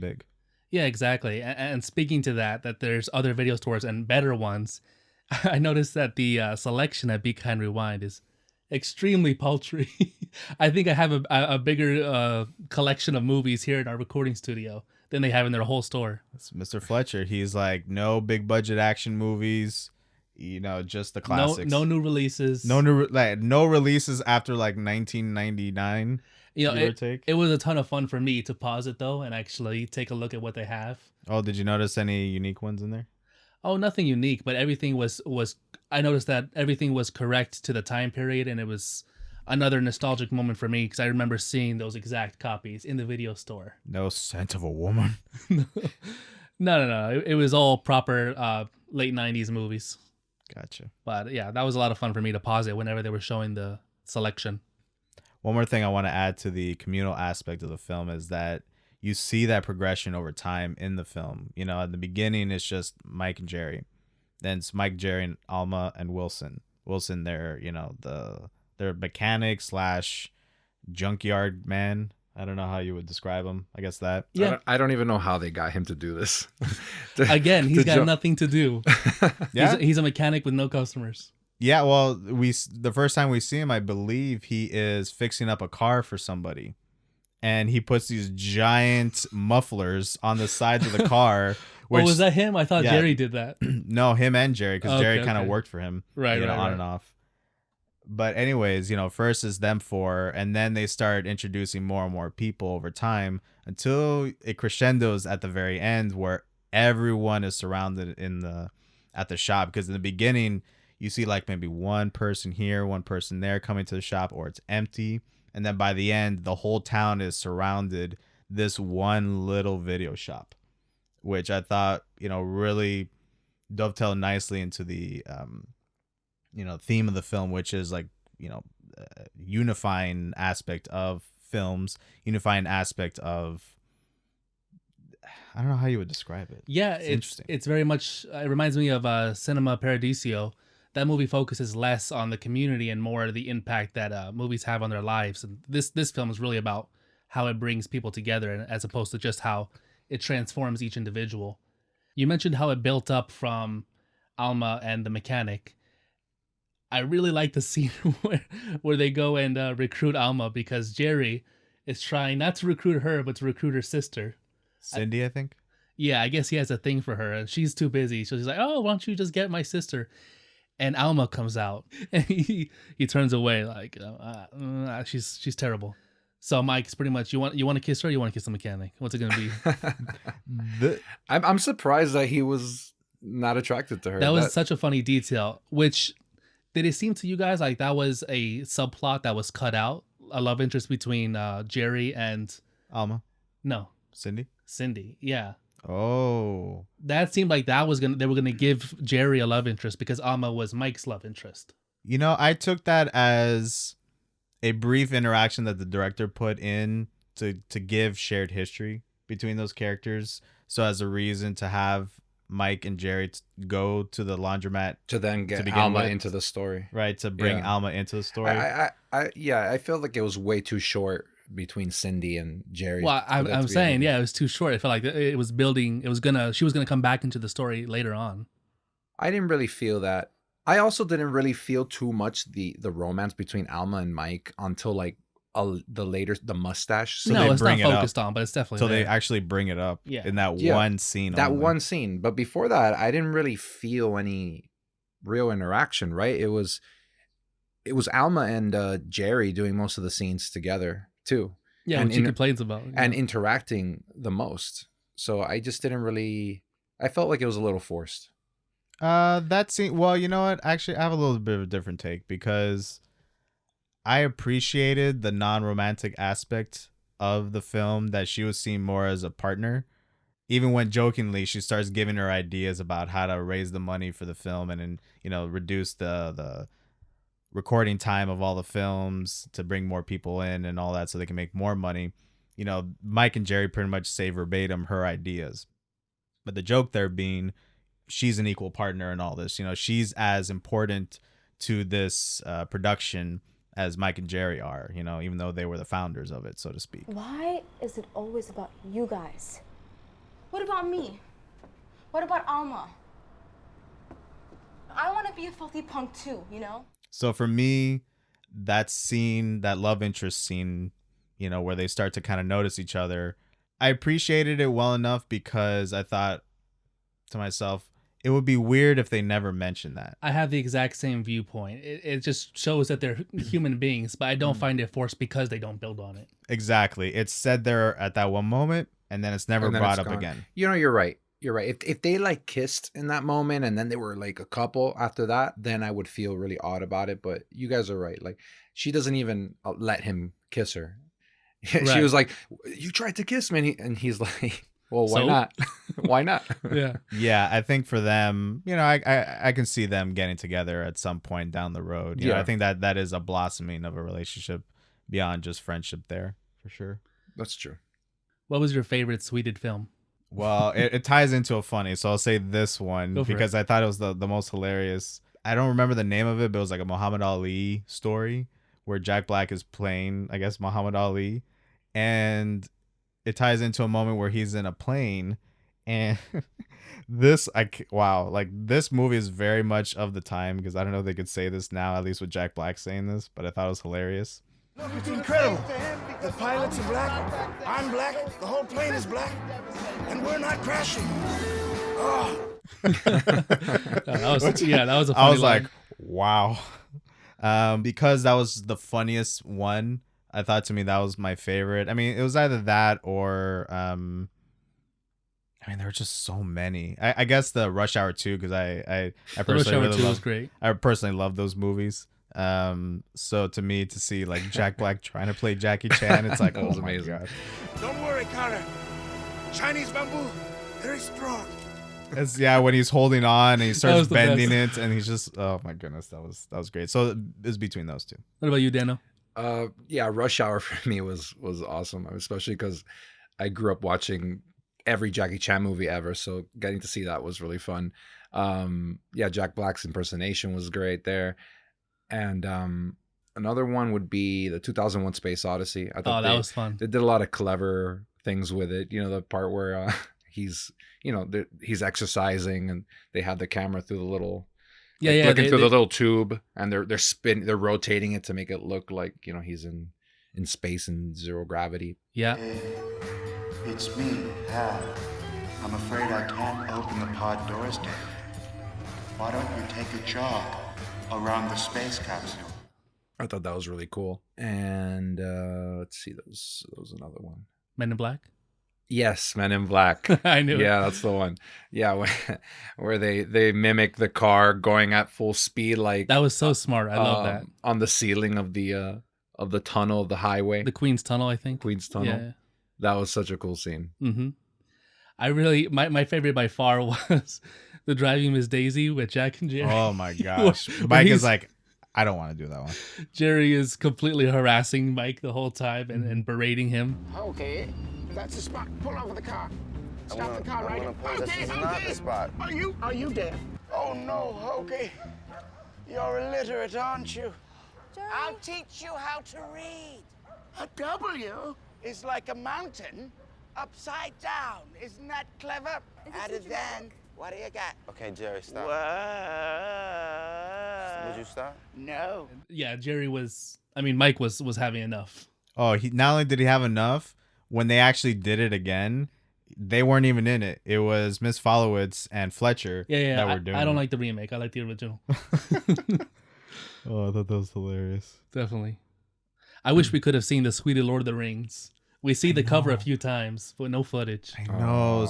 big. Yeah, exactly. And speaking to that there's other video stores and better ones, I noticed that the selection at Be Kind Rewind is extremely paltry. I think I have a bigger collection of movies here in our recording studio than they have in their whole store. It's Mr. Fletcher. He's like, no big budget action movies, just the classics. No new releases. No releases after like 1999. It was a ton of fun for me to pause it though and actually take a look at what they have. Oh, did you notice any unique ones in there? Oh, nothing unique, but everything was I noticed that everything was correct to the time period, and it was another nostalgic moment for me because I remember seeing those exact copies in the video store. No Scent of a Woman. No. It was all proper late 90s movies. Gotcha. But yeah, that was a lot of fun for me to pause it whenever they were showing the selection. One more thing I want to add to the communal aspect of the film is that you see that progression over time in the film. At the beginning, it's just Mike and Jerry. Then it's Mike, Jerry, and Alma and Wilson. Wilson, they're, they're mechanic / junkyard man. I don't know how you would describe him. I guess that. Yeah. I don't even know how they got him to do this. Again, he's got nothing to do. Yeah. He's a mechanic with no customers. Yeah, well, the first time we see him, I believe he is fixing up a car for somebody. And he puts these giant mufflers on the sides of the car. Which, was that him? I thought Jerry did that. No, him and Jerry, because Jerry kind of worked for him. Right, on and off. But anyways, first is them four, and then they start introducing more and more people over time until it crescendos at the very end where everyone is surrounded at the shop. Because in the beginning, you see like maybe one person here, one person there coming to the shop, or it's empty. And then by the end, the whole town is surrounded this one little video shop, which I thought, really dovetailed nicely into the, theme of the film, which is like, unifying aspect of films, unifying aspect of, I don't know how you would describe it. Yeah, It's interesting. It's very much. It reminds me of Cinema Paradiso. That movie focuses less on the community and more the impact that movies have on their lives. And this film is really about how it brings people together, and as opposed to just how it transforms each individual. You mentioned how it built up from Alma and the mechanic. I really like the scene where they go and recruit Alma, because Jerry is trying not to recruit her, but to recruit her sister. Cindy, I think. Yeah, I guess he has a thing for her, and she's too busy. So he's like, "Oh, why don't you just get my sister?" And Alma comes out, and he turns away like, she's terrible. So Mike's pretty much, you want to kiss her, or you want to kiss the mechanic? What's it gonna be? I'm surprised that he was not attracted to her. That was such a funny detail. Which, did it seem to you guys like that was a subplot that was cut out? A love interest between Jerry and Alma? No, Cindy, yeah. Oh, That seemed like they were gonna give Jerry a love interest because Alma was Mike's love interest. you know, I took that as a brief interaction that the director put in to give shared history between those characters, so as a reason to have Mike and Jerry go to the laundromat to then get Alma into the story, right? To bring Alma into the story. I feel like it was way too short between Cindy and Jerry. Well, I'm saying, yeah, it was too short. I felt like it was building. She was gonna come back into the story later on. I didn't really feel that. I also didn't really feel too much the romance between Alma and Mike until like the mustache. So no, it's not focused on, but it's definitely so there. they actually bring it up in that one scene. One scene, but before that, I didn't really feel any real interaction. Right? It was Alma and Jerry doing most of the scenes together too. Yeah, and which he complains about. And interacting the most. So I just didn't really. I felt like it was a little forced. That scene. Well, you know what? Actually, I have a little bit of a different take, because I appreciated the non-romantic aspect of the film, that she was seen more as a partner. Even when jokingly she starts giving her ideas about how to raise the money for the film and reduce the recording time of all the films to bring more people in and all that so they can make more money. Mike and Jerry pretty much say verbatim her ideas. But the joke there being, she's an equal partner in all this. She's as important to this production as Mike and Jerry are, even though they were the founders of it, so to speak. Why is it always about you guys? What about me? What about Alma? I want to be a filthy punk too, So for me, that scene, that love interest scene, where they start to kind of notice each other, I appreciated it well enough because I thought to myself, it would be weird if they never mentioned that. I have the exact same viewpoint. It just shows that they're human beings, but I don't find it forced because they don't build on it. Exactly. It's said there at that one moment, and then it's never brought up again. You're right. You're right. If they like kissed in that moment and then they were like a couple after that, then I would feel really odd about it. But you guys are right. Like, she doesn't even let him kiss her. Right. She was like, "You tried to kiss me," and he's like, "Well, why not? Why not?" Yeah. I think for them, I can see them getting together at some point down the road. I think that is a blossoming of a relationship beyond just friendship there, for sure. That's true. What was your favorite Sweded film? Well, it ties into a funny, so I'll say this one because I thought it was the most hilarious. I don't remember the name of it, but it was like a Muhammad Ali story where Jack Black is playing, I guess, Muhammad Ali. And it ties into a moment where he's in a plane, and this movie is very much of the time, because I don't know if they could say this now, at least with Jack Black saying this, but I thought it was hilarious. Look, it's incredible. The pilots are black, I'm black, the whole plane is black, and we're not crashing. Oh. That was a funny I was line. like, wow. Because that was the funniest one, I thought, to me, that was my favorite. I mean, it was either that or there were just so many. I guess the Rush Hour 2, because I personally really was great. I personally love those movies. So to me, to see like Jack Black trying to play Jackie Chan, it's like, oh my god. Don't worry, Connor. Chinese bamboo, very strong. Yeah, when he's holding on and he starts was the bending best. it, and he's just, oh my goodness, that was great. So it was between those two. What about you, Dano? Yeah, Rush Hour for me was awesome, especially because I grew up watching every Jackie Chan movie ever, so getting to see that was really fun. Yeah, Jack Black's impersonation was great there, and another one would be the 2001: Space Odyssey. I thought that was fun. They did a lot of clever things with it. You know, the part where he's he's exercising and they have the camera through the little looking through the little tube, and they're rotating it to make it look like he's in space in zero gravity. Yeah. Hey, it's me, Hal. I'm afraid I can't open the pod doors, Dave. Why don't you take a jog around the space capsule? I thought that was really cool. And let's see, that was another one. Men in Black? Yes, Men in Black. I knew it. Yeah, that's the one. Yeah, where they mimic the car going at full speed, like that was so smart. I love that. On the ceiling of the tunnel of the highway. The Queen's Tunnel, I think. Queen's Tunnel. Yeah. That was such a cool scene. Mm-hmm. I really my favorite by far was the Driving Miss Daisy with Jack and Jerry. Oh my gosh. Mike is like, I don't want to do that one. Jerry is completely harassing Mike the whole time and berating him. Okay, that's the spot. Pull over the car. Stop the car right here. This is not the spot. Are you deaf? Oh no, Hokey. You're illiterate, aren't you? I'll teach you how to read. A W is like a mountain upside down. Isn't that clever? Other than, what do you got? Okay, Jerry, stop. What? Would you stop? No. Yeah, Mike was having enough. Oh, he not only did he have enough, when they actually did it again, they weren't even in it. It was Miss Followitz and Fletcher that were doing I don't it. like the remake. I like the original. Oh, I thought that was hilarious. Definitely. I wish we could have seen the Sweded Lord of the Rings. We see the cover a few times, but no footage. I know.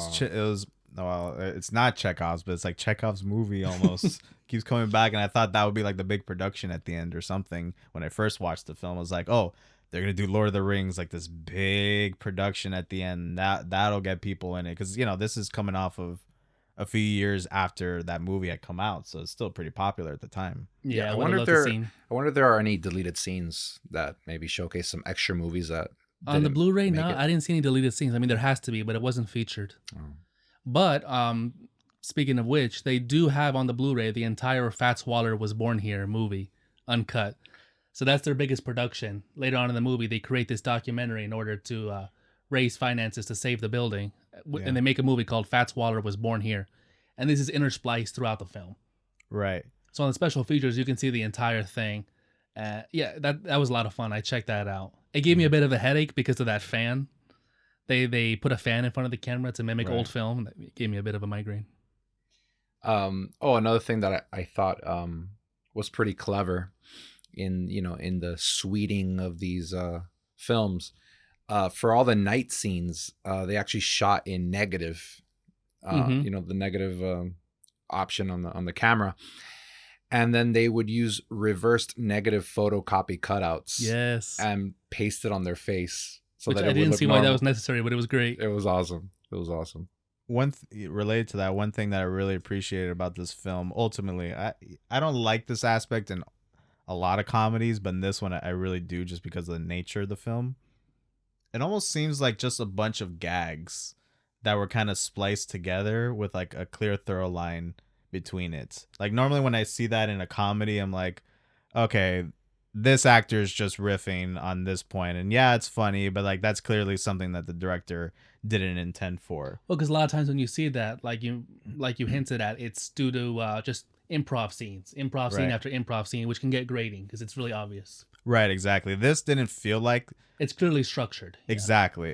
It's not Chekhov's, but it's like Chekhov's movie almost. Keeps coming back, and I thought that would be like the big production at the end or something. When I first watched the film, I was like, oh, they're going to do Lord of the Rings, like this big production at the end. That'll get people in it. Because, this is coming off of a few years after that movie had come out, so it's still pretty popular at the time. Yeah, I wonder if there are any deleted scenes that maybe showcase some extra movies that on the Blu-ray. No, I didn't see any deleted scenes. I mean, there has to be, but it wasn't featured. But speaking of which, they do have on the Blu-ray the entire Fats Waller Was Born Here movie, uncut. So that's their biggest production. Later on in the movie, they create this documentary in order to raise finances to save the building. Yeah. And they make a movie called Fats Waller Was Born Here. And this is interspliced throughout the film. Right. So on the special features, you can see the entire thing. That was a lot of fun. I checked that out. It gave me a bit of a headache because of that fan. They put a fan in front of the camera to mimic old film. That gave me a bit of a migraine. Another thing that I thought was pretty clever in the sweeting of these films. For all the night scenes, they actually shot in negative. The negative option on the camera, and then they would use reversed negative photocopy cutouts. Yes, and paste it on their face. So Which that I didn't see why that was necessary, but it was great. It was awesome. Related to that, one thing that I really appreciated about this film, ultimately, I don't like this aspect in a lot of comedies, but in this one I really do, just because of the nature of the film. It almost seems like just a bunch of gags that were kind of spliced together with like a clear thorough line between it. Like normally when I see that in a comedy, I'm like, okay, this actor is just riffing on this point, and yeah, it's funny, but like that's clearly something that the director didn't intend for. Well, because a lot of times when you see that, like you hinted at, it's due to just improv scene after improv scene, which can get grating because it's really obvious. Right, exactly. This didn't feel like it's clearly structured. Exactly.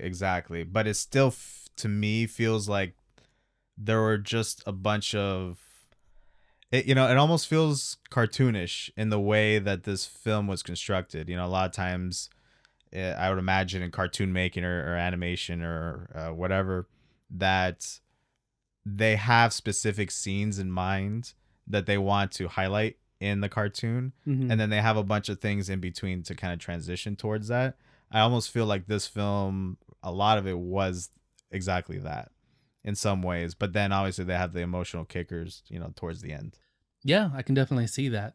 But it still, to me, feels like there were just a bunch of it almost feels cartoonish in the way that this film was constructed. A lot of times I would imagine in cartoon making or animation or whatever, that they have specific scenes in mind that they want to highlight in the cartoon. Mm-hmm. And then they have a bunch of things in between to kind of transition towards that. I almost feel like this film, a lot of it was exactly that. in some ways, but then obviously they have the emotional kickers, towards the end. Yeah, I can definitely see that.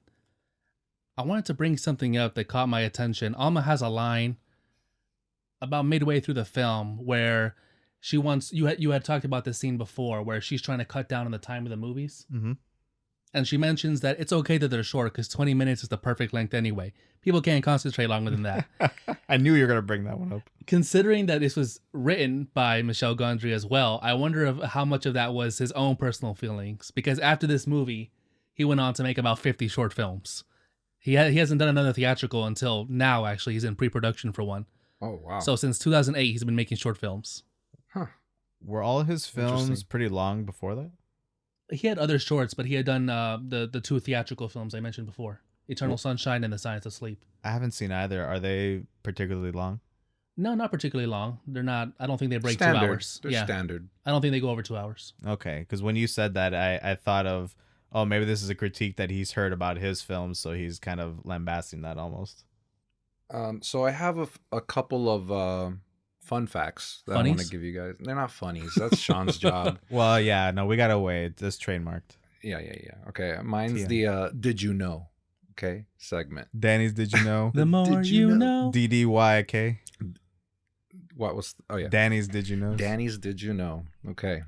I wanted to bring something up that caught my attention. Alma has a line about midway through the film where she wants you had talked about this scene before where she's trying to cut down on the time of the movies. Mm-hmm. And she mentions that it's okay that they're short because 20 minutes is the perfect length anyway. People can't concentrate longer than that. I knew you were going to bring that one up. Considering that this was written by Michel Gondry as well, I wonder how much of that was his own personal feelings. Because after this movie, he went on to make about 50 short films. He hasn't done another theatrical until now, actually. He's in pre-production for one. Oh, wow. So since 2008, he's been making short films. Huh. Were all his films pretty long before that? He had other shorts, but he had done the 2 theatrical films I mentioned before. Eternal Sunshine and The Science of Sleep. I haven't seen either. Are they particularly long? No, not particularly long. They're not. I don't think they break Standard. 2 hours. They're standard. I don't think they go over 2 hours. Okay, because when you said that, I thought of, oh, maybe this is a critique that he's heard about his films, so he's kind of lambasting that almost. So I have a couple of fun facts that Funnies? I want to give you guys. They're not funnies. That's Sean's job. Well, yeah, no, we gotta wait. It's trademarked. Yeah. Okay, mine's the Did You Know? Okay, segment. Danny's Did You Know? The more you know. DDYK. What was? Oh yeah. Danny's Did You Know? Danny's Did You Know? Okay.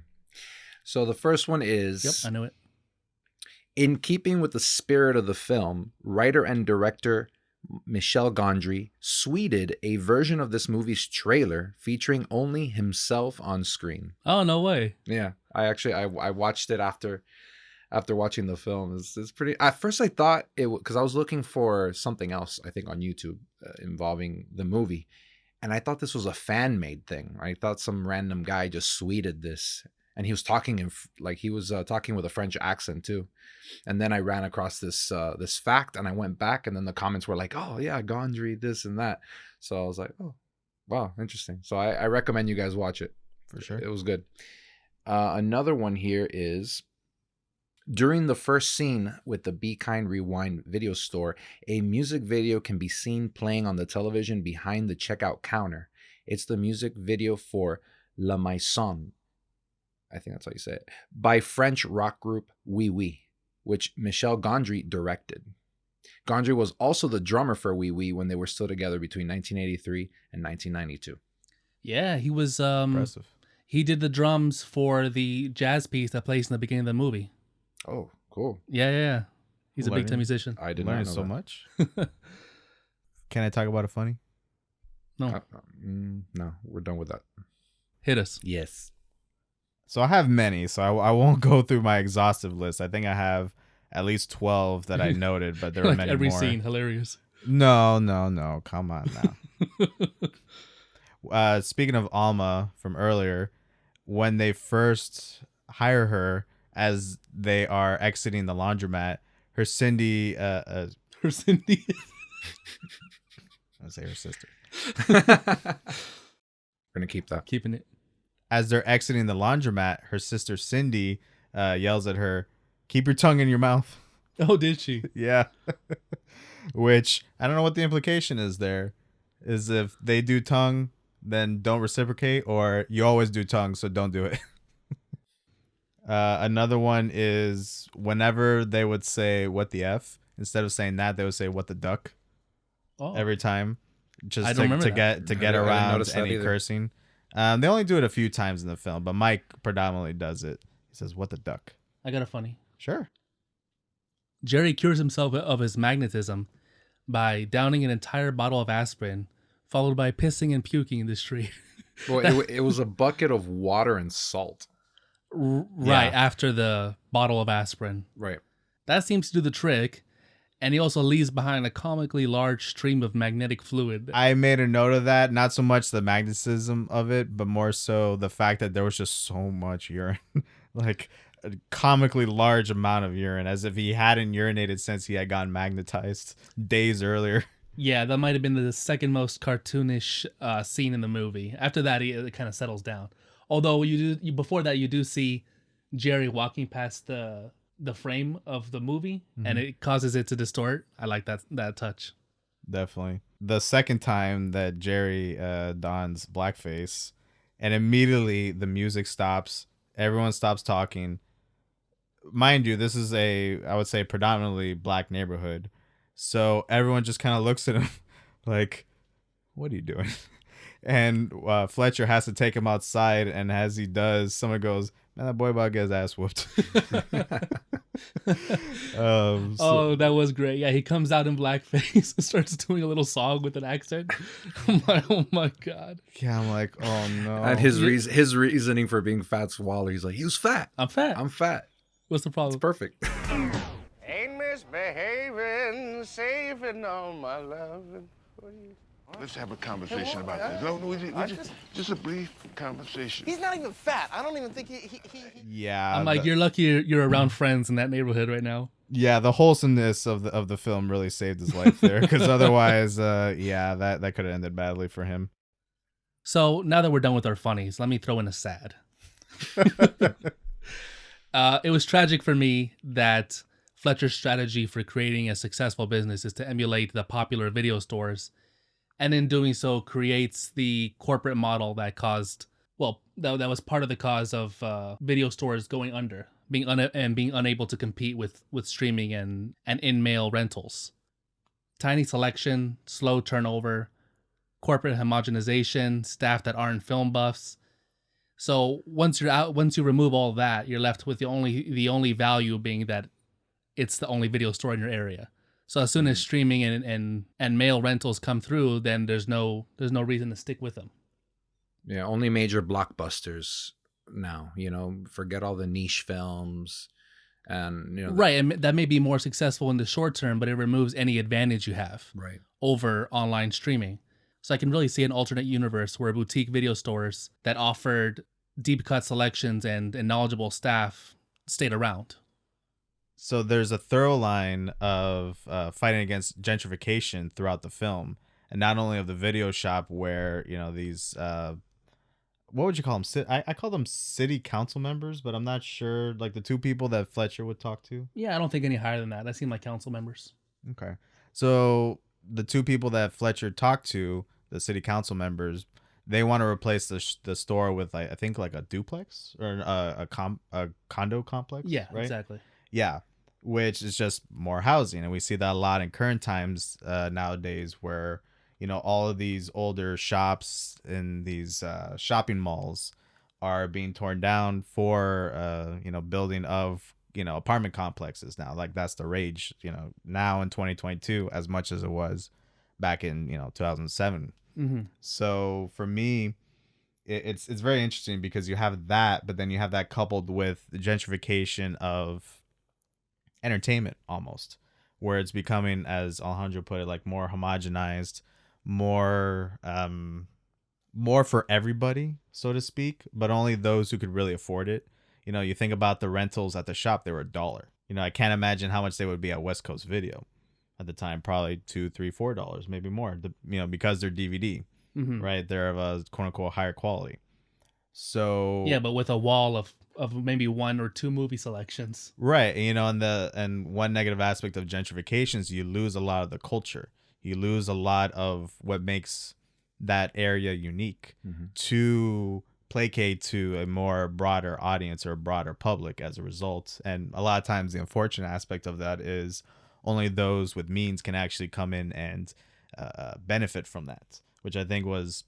So the first one is. Yep, I knew it. In keeping with the spirit of the film, writer and director Michel Gondry Sweded a version of this movie's trailer featuring only himself on screen. Oh, no way. Yeah, I watched it after watching the film. It's pretty. At first, I thought it because I was looking for something else. I think on YouTube involving the movie, and I thought this was a fan made thing. I thought some random guy just Sweded this, and he was talking talking with a French accent too. And then I ran across this fact, and I went back, and then the comments were like, "Oh yeah, Gondry, this and that." So I was like, "Oh, wow, interesting." So I recommend you guys watch it For sure. It was good. Another one here is during the first scene with the Be Kind Rewind video store, a music video can be seen playing on the television behind the checkout counter. It's the music video for La Maison, I think that's how you say it, by French rock group Oui Oui, which Michel Gondry directed. Gondry was also the drummer for Oui Oui when they were still together between 1983 and 1992. Yeah, he was. Impressive. He did the drums for the jazz piece that plays in the beginning of the movie. Oh, cool. Yeah. He's a big time Learning- musician. I did not know Learning so that. much. Can I talk about a funny? No, No, we're done with that. hit us. Yes. So I have many, so I won't go through my exhaustive list. I think I have at least 12 that I noted, but there are Like many every more. scene, hilarious. No. Come on now. Speaking of Alma from earlier, when they first hire her as they are exiting the laundromat, her Cindy, Her Cindy. I'll say her sister. We're gonna keep that. Keeping it. As they're exiting the laundromat, her sister Cindy yells at her, "Keep your tongue in your mouth." Oh, did she? Yeah. Which, I don't know what the implication is there. Is if they do tongue, then don't reciprocate, or you always do tongue, so don't do it. Another one is whenever they would say "what the F," instead of saying that, they would say "what the duck" every time, just I don't remember to that. get I didn't around notice that any either. cursing. They only do it a few times in the film, but Mike predominantly does it. He says "what the duck." I got a funny. Sure. Jerry cures himself of his magnetism by downing an entire bottle of aspirin, followed by pissing and puking in the street. Well, it was a bucket of water and salt. Right after the bottle of aspirin. Right. That seems to do the trick. And he also leaves behind a comically large stream of magnetic fluid. I made a note of that. Not so much the magnetism of it, but more so the fact that there was just so much urine. Like a comically large amount of urine, as if he hadn't urinated since he had gotten magnetized days earlier. Yeah, that might have been the second most cartoonish scene in the movie. After that, it kind of settles down. Although before that, you do see Jerry walking past the frame of the movie, and it causes it to distort. I like that touch. Definitely. The second time that Jerry dons blackface, and immediately the music stops, Everyone stops talking. Mind you, this is I would say, predominantly black neighborhood. So everyone just kind of looks at him like, what are you doing? And Fletcher has to take him outside. And as he does, someone goes, man, that boy about to get his ass whooped. Oh, that was great. Yeah, he comes out in blackface and starts doing a little song with an accent. I'm like, oh my God. Yeah, I'm like, oh no. And his reasoning for being fat Waller, he's like, he was fat. I'm fat. I'm fat. What's the problem? It's perfect. Ain't misbehaving, saving all my loving for you. Let's have a conversation about this. No, just a brief conversation. He's not even fat. I don't even think he... Yeah. I'm like, you're lucky you're around friends in that neighborhood right now. Yeah, the wholesomeness of the film really saved his life there, because otherwise, that could have ended badly for him. So now that we're done with our funnies, let me throw in a sad. It was tragic for me that Fletcher's strategy for creating a successful business is to emulate the popular video stores, and in doing so creates the corporate model that caused, that was part of the cause of video stores going under, being unable to compete with streaming and in-mail rentals. Tiny selection, slow turnover, corporate homogenization, staff that aren't film buffs. So once you remove all that, you're left with the only value being that it's the only video store in your area. So as soon as streaming and mail rentals come through, then there's no reason to stick with them. Yeah, only major blockbusters now. Forget all the niche films, and right, and that may be more successful in the short term, but it removes any advantage you have over online streaming. So I can really see an alternate universe where boutique video stores that offered deep cut selections and knowledgeable staff stayed around. So there's a thorough line of fighting against gentrification throughout the film, and not only of the video shop where these what would you call them? I call them city council members, but I'm not sure. Like the two people that Fletcher would talk to. Yeah, I don't think any higher than that. That seemed like council members. Okay, so the two people that Fletcher talked to, the city council members, they want to replace the store with I think like a duplex or a condo complex. Yeah, right? Exactly. Yeah, which is just more housing. And we see that a lot in current times nowadays where, all of these older shops in these shopping malls are being torn down for, building of, apartment complexes now. Like that's the rage, now in 2022, as much as it was back in, 2007. Mm-hmm. So for me, it's very interesting because you have that, but then you have that coupled with the gentrification of entertainment almost, where it's becoming, as Alejandro put it, like more homogenized, more for everybody, so to speak, but only those who could really afford it. You think about the rentals at the shop, they were $1. I can't imagine how much they would be at West Coast Video at the time, probably $2, $3, $4, maybe more, because they're DVD, right? They're of a quote unquote higher quality. So yeah, but with a wall of maybe one or two movie selections, right? And one negative aspect of gentrification is you lose a lot of the culture. You lose a lot of what makes that area unique to placate to a more broader audience or a broader public as a result. And a lot of times the unfortunate aspect of that is only those with means can actually come in and benefit from that, which I think was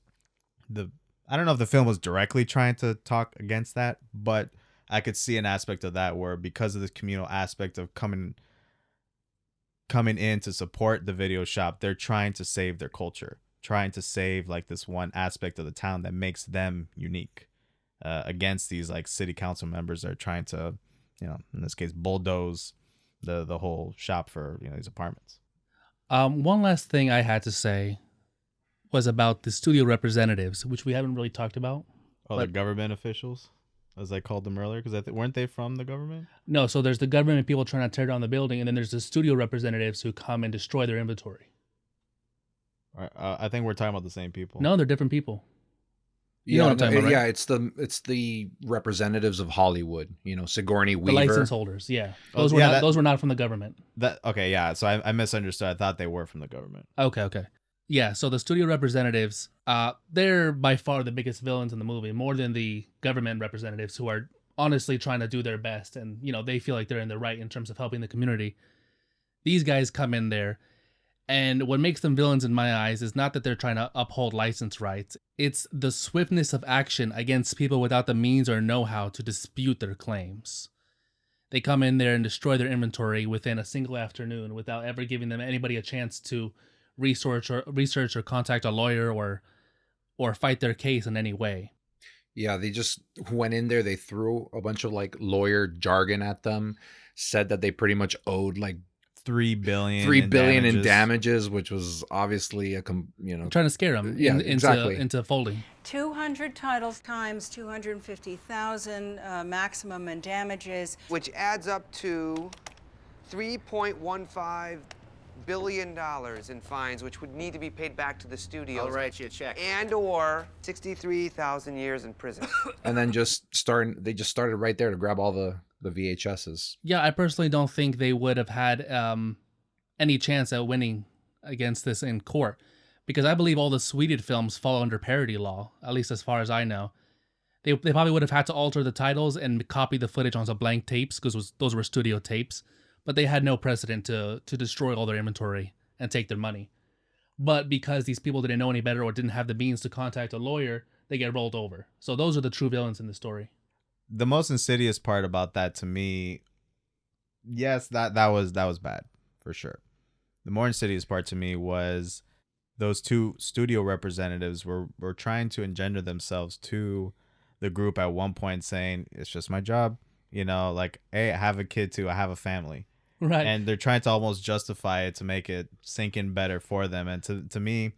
I don't know if the film was directly trying to talk against that, but I could see an aspect of that where, because of the communal aspect of coming in to support the video shop, they're trying to save their culture, trying to save like this one aspect of the town that makes them unique against these like city council members that are trying to, in this case, bulldoze the whole shop for these apartments. One last thing I had to say was about the studio representatives, which we haven't really talked about. The government officials, as I called them earlier, because weren't they from the government? No, so there's the government people trying to tear down the building, and then there's the studio representatives who come and destroy their inventory. I think we're talking about the same people. No, they're different people. Know what I'm talking about, right? Yeah, it's the representatives of Hollywood. Sigourney Weaver, the license holders. Yeah, those were not from the government. Okay, yeah. So I misunderstood. I thought they were from the government. Okay. Yeah, so the studio representatives, they're by far the biggest villains in the movie, more than the government representatives, who are honestly trying to do their best, and they feel like they're in the right in terms of helping the community. These guys come in there, and what makes them villains in my eyes is not that they're trying to uphold license rights. It's the swiftness of action against people without the means or know-how to dispute their claims. They come in there and destroy their inventory within a single afternoon without ever giving them anybody a chance to research or contact a lawyer or fight their case in any way. Yeah, they just went in there. They threw a bunch of like lawyer jargon at them, said that they pretty much owed like $3 billion in damages, which was obviously trying to scare them. Exactly. into folding. 200 titles times 250,000 maximum in damages, which adds up to $3.15 billion in fines, which would need to be paid back to the studios. I'll write you a check. And/or 63,000 years in prison. And then they just started right there to grab all the VHSs. Yeah, I personally don't think they would have had any chance at winning against this in court, because I believe all the Sweded films fall under parody law, at least as far as I know. They probably would have had to alter the titles and copy the footage onto blank tapes, because those were studio tapes, but they had no precedent to destroy all their inventory and take their money. But because these people didn't know any better or didn't have the means to contact a lawyer, they get rolled over. So those are the true villains in the story. The most insidious part about that to me, yes, that was bad for sure. The more insidious part to me was those two studio representatives were trying to engender themselves to the group at one point, saying it's just my job, like, hey, I have a kid too, I have a family, right? And they're trying to almost justify it to make it sink in better for them. And to me,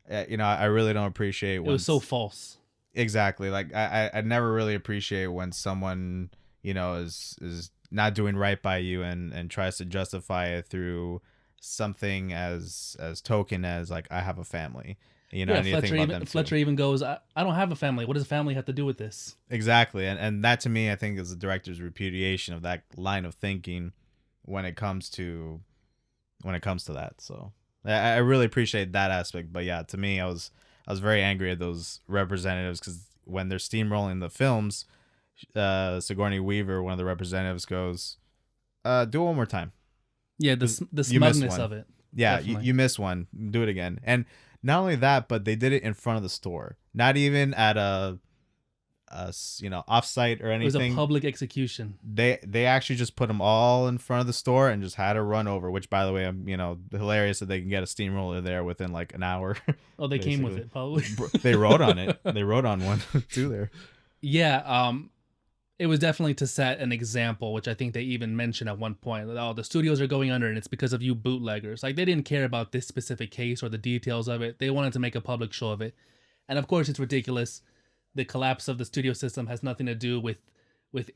I really don't appreciate when it was so false. Exactly. Like I never really appreciate when someone, is not doing right by you and tries to justify it through something as token as like, I have a family. Fletcher even goes, I don't have a family. What does a family have to do with this? Exactly. And that to me, I think, is the director's repudiation of that line of thinking when it comes to that. So I really appreciate that aspect. But yeah, to me, I was very angry at those representatives, because when they're steamrolling the films, Sigourney Weaver, one of the representatives, goes, do it one more time. Yeah, the smugness of it. Yeah, you missed one. Do it again. And not only that, but they did it in front of the store. Not even at a offsite or anything. It was a public execution. They actually just put them all in front of the store and just had a run over, which, by the way, hilarious that they can get a steamroller there within like an hour. Oh, they came with it, probably. They rode on it. They rode on one too there. Yeah, it was definitely to set an example, which I think they even mentioned at one point. Oh, the studios are going under and it's because of you bootleggers. Like, they didn't care about this specific case or the details of it. They wanted to make a public show of it. And of course, it's ridiculous. The collapse of the studio system has nothing to do with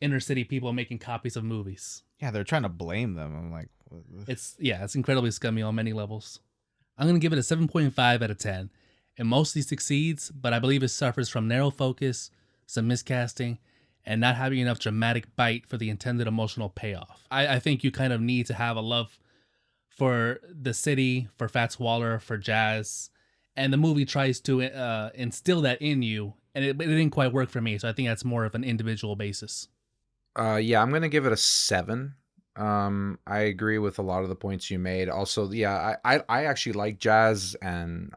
inner city people making copies of movies. Yeah, they're trying to blame them. I'm like, it's incredibly scummy on many levels. I'm going to give it a 7.5 out of 10. It mostly succeeds, but I believe it suffers from narrow focus, some miscasting, and not having enough dramatic bite for the intended emotional payoff. I think you kind of need to have a love for the city, for Fats Waller, for jazz, and the movie tries to instill that in you, and it didn't quite work for me, so I think that's more of an individual basis. Yeah, I'm going to give it a 7. I agree with a lot of the points you made. Also, yeah, I actually like jazz, and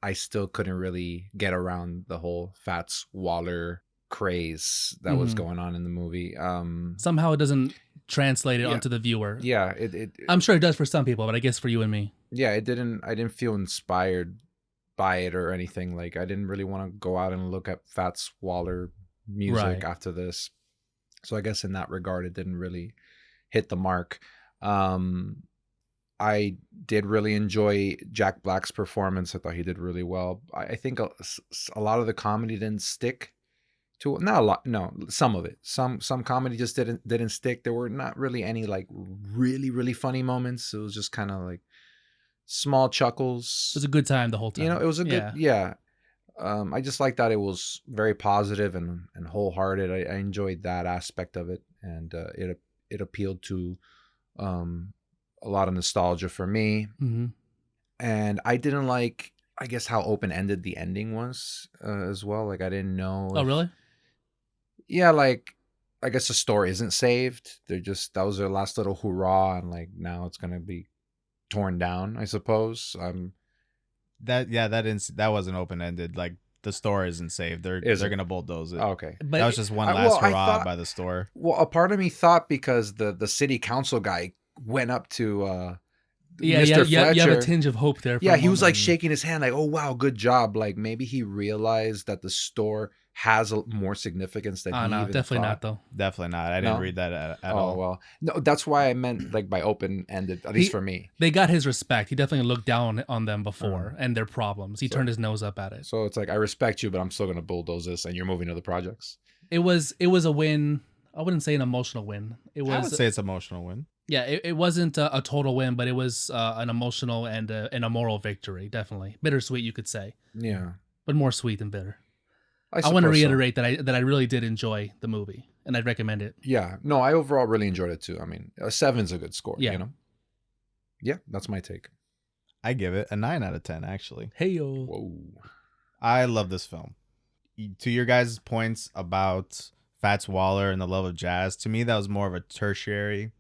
I still couldn't really get around the whole Fats Waller craze that was going on in the movie. Somehow it doesn't translate it onto the viewer. Yeah, I'm sure it does for some people, but I guess for you and me. Yeah, I didn't feel inspired by it or anything. Like, I didn't really want to go out and look at Fats Waller music after this. So I guess in that regard, it didn't really hit the mark. I did really enjoy Jack Black's performance. I thought he did really well. I think a lot of the comedy didn't stick to, not a lot, no, some of it. Some comedy just didn't stick. There were not really any like really, really funny moments. It was just kind of like small chuckles. It was a good time the whole time. It was a good, I just like that it was very positive and wholehearted. I enjoyed that aspect of it, and it appealed to a lot of nostalgia for me. Mm-hmm. And I didn't like, I guess, how open-ended the ending was as well. Like, I didn't know. Oh, really? Yeah, like, I guess the store isn't saved. That was their last little hurrah, and like now it's gonna be torn down, I suppose. That wasn't open ended. Like the store isn't saved. They're gonna bulldoze it. Oh, okay, But that was just one last hurrah by the store. Well, a part of me thought because the city council guy went up to Mr. Fletcher. You have a tinge of hope there. Yeah, he was like shaking his hand, like, "Oh wow, good job!" Like maybe he realized that the store has more significance than he even definitely thought. not though. Definitely not. I didn't read that at all. Oh well, no, that's why I meant like by open ended, at least for me. They got his respect. He definitely looked down on them before and their problems. He turned his nose up at it. So it's like I respect you, but I'm still gonna bulldoze this, and you're moving to the projects. It was a win. I wouldn't say an emotional win. I would say it's an emotional win. Yeah, it wasn't a total win, but it was an emotional and a moral victory. Definitely bittersweet, you could say. Yeah, but more sweet than bitter. I want to reiterate that I really did enjoy the movie, and I'd recommend it. Yeah, no, I overall really enjoyed it too. I mean, a 7's a good score. Yeah. You know. Yeah, that's my take. I give it a 9 out of 10. Actually. Hey yo. Whoa. I love this film. To your guys' points about Fats Waller and the love of jazz, to me that was more of a tertiary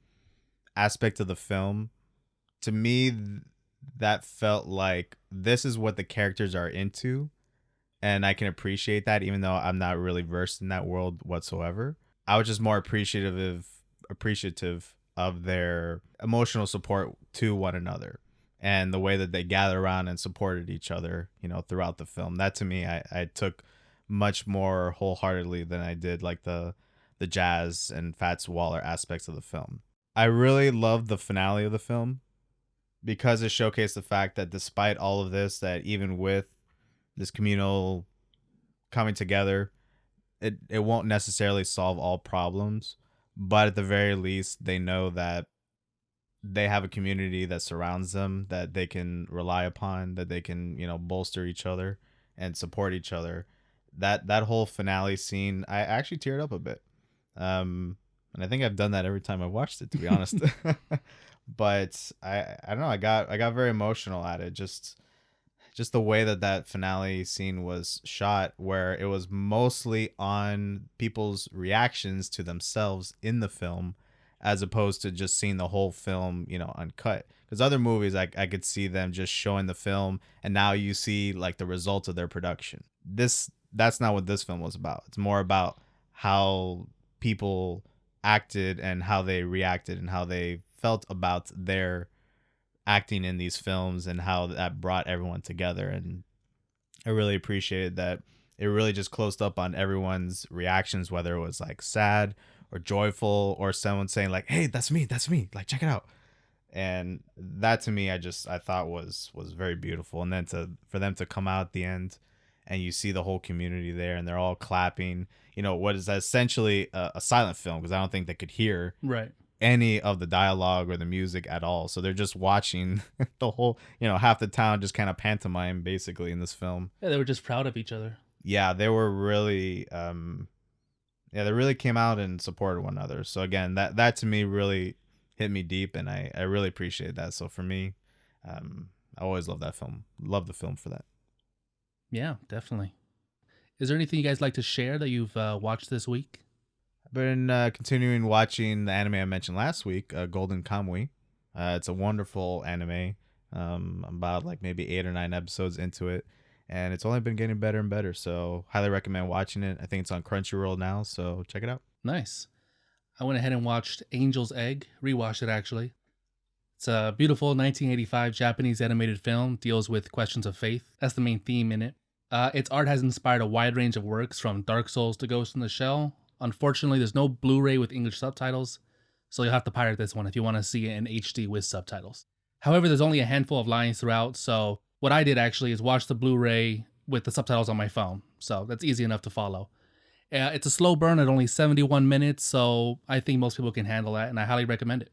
aspect of the film. To me, that felt like this is what the characters are into, and I can appreciate that, even though I'm not really versed in that world whatsoever. I was just more appreciative of their emotional support to one another and the way that they gathered around and supported each other, throughout the film. That to me, I took much more wholeheartedly than I did like the jazz and Fats Waller aspects of the film. I really loved the finale of the film because it showcased the fact that despite all of this, that even with this communal coming together, it won't necessarily solve all problems, but at the very least, they know that they have a community that surrounds them, that they can rely upon, that they can, bolster each other and support each other. That whole finale scene, I actually teared up a bit. And I think I've done that every time I've watched it, to be honest. But I don't know. I got very emotional at it. Just the way that finale scene was shot, where it was mostly on people's reactions to themselves in the film, as opposed to just seeing the whole film, uncut. Because other movies, I could see them just showing the film, and now you see like the results of their production. That's not what this film was about. It's more about how people acted and how they reacted and how they felt about their acting in these films and how that brought everyone together. And I really appreciated that it really just closed up on everyone's reactions, whether it was like sad or joyful or someone saying like, "Hey, that's me, like check it out." And that to me, I thought was very beautiful. And then for them to come out at the end and you see the whole community there and they're all clapping, what is essentially a silent film, because I don't think they could hear any of the dialogue or the music at all. So they're just watching the whole, half the town just kind of pantomime basically in this film. Yeah, they were just proud of each other. Yeah, they were really, they really came out and supported one another. So again, that to me really hit me deep, and I really appreciate that. So for me, I always love that film. Love the film for that. Yeah, definitely. Is there anything you guys like to share that you've watched this week? I've been continuing watching the anime I mentioned last week, Golden Kamuy. It's a wonderful anime. I'm about like maybe 8 or 9 episodes into it, and it's only been getting better and better. So highly recommend watching it. I think it's on Crunchyroll now, so check it out. Nice. I went ahead and watched Angel's Egg. Rewatched it actually. It's a beautiful 1985 Japanese animated film. Deals with questions of faith. That's the main theme in it. Its art has inspired a wide range of works from Dark Souls to Ghost in the Shell. Unfortunately, there's no Blu-ray with English subtitles, so you'll have to pirate this one if you want to see it in HD with subtitles. However, there's only a handful of lines throughout, so what I did actually is watch the Blu-ray with the subtitles on my phone, so that's easy enough to follow. It's a slow burn at only 71 minutes, so I think most people can handle that, and I highly recommend it.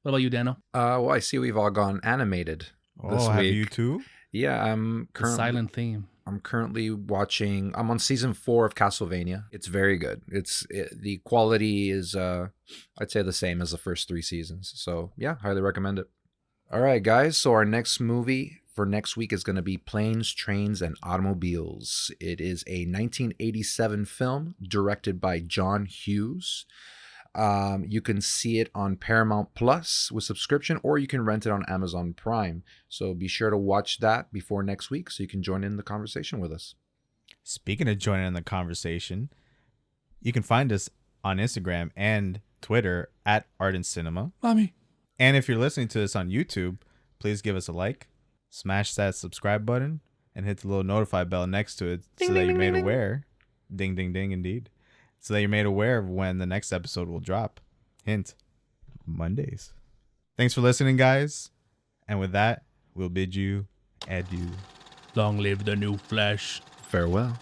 What about you, Dano? Well, I see we've all gone animated this week. Have you too? Yeah, I'm currently... The silent theme. I'm currently watching... I'm on season 4 of Castlevania. It's very good. The quality is, I'd say, the same as the first 3 seasons. So, yeah, highly recommend it. All right, guys. So our next movie for next week is going to be Planes, Trains, and Automobiles. It is a 1987 film directed by John Hughes. You can see it on Paramount Plus with subscription, or you can rent it on Amazon Prime. So be sure to watch that before next week so you can join in the conversation with us. Speaking of joining in the conversation, you can find us on Instagram and Twitter at Ardent Cinema. Mommy. And if you're listening to this on YouTube, please give us a like, smash that subscribe button, and hit the little notify bell next to it so that you're made aware. Ding, ding, ding, indeed. So that you're made aware of when the next episode will drop. Hint, Mondays. Thanks for listening, guys. And with that, we'll bid you adieu. Long live the new flesh. Farewell.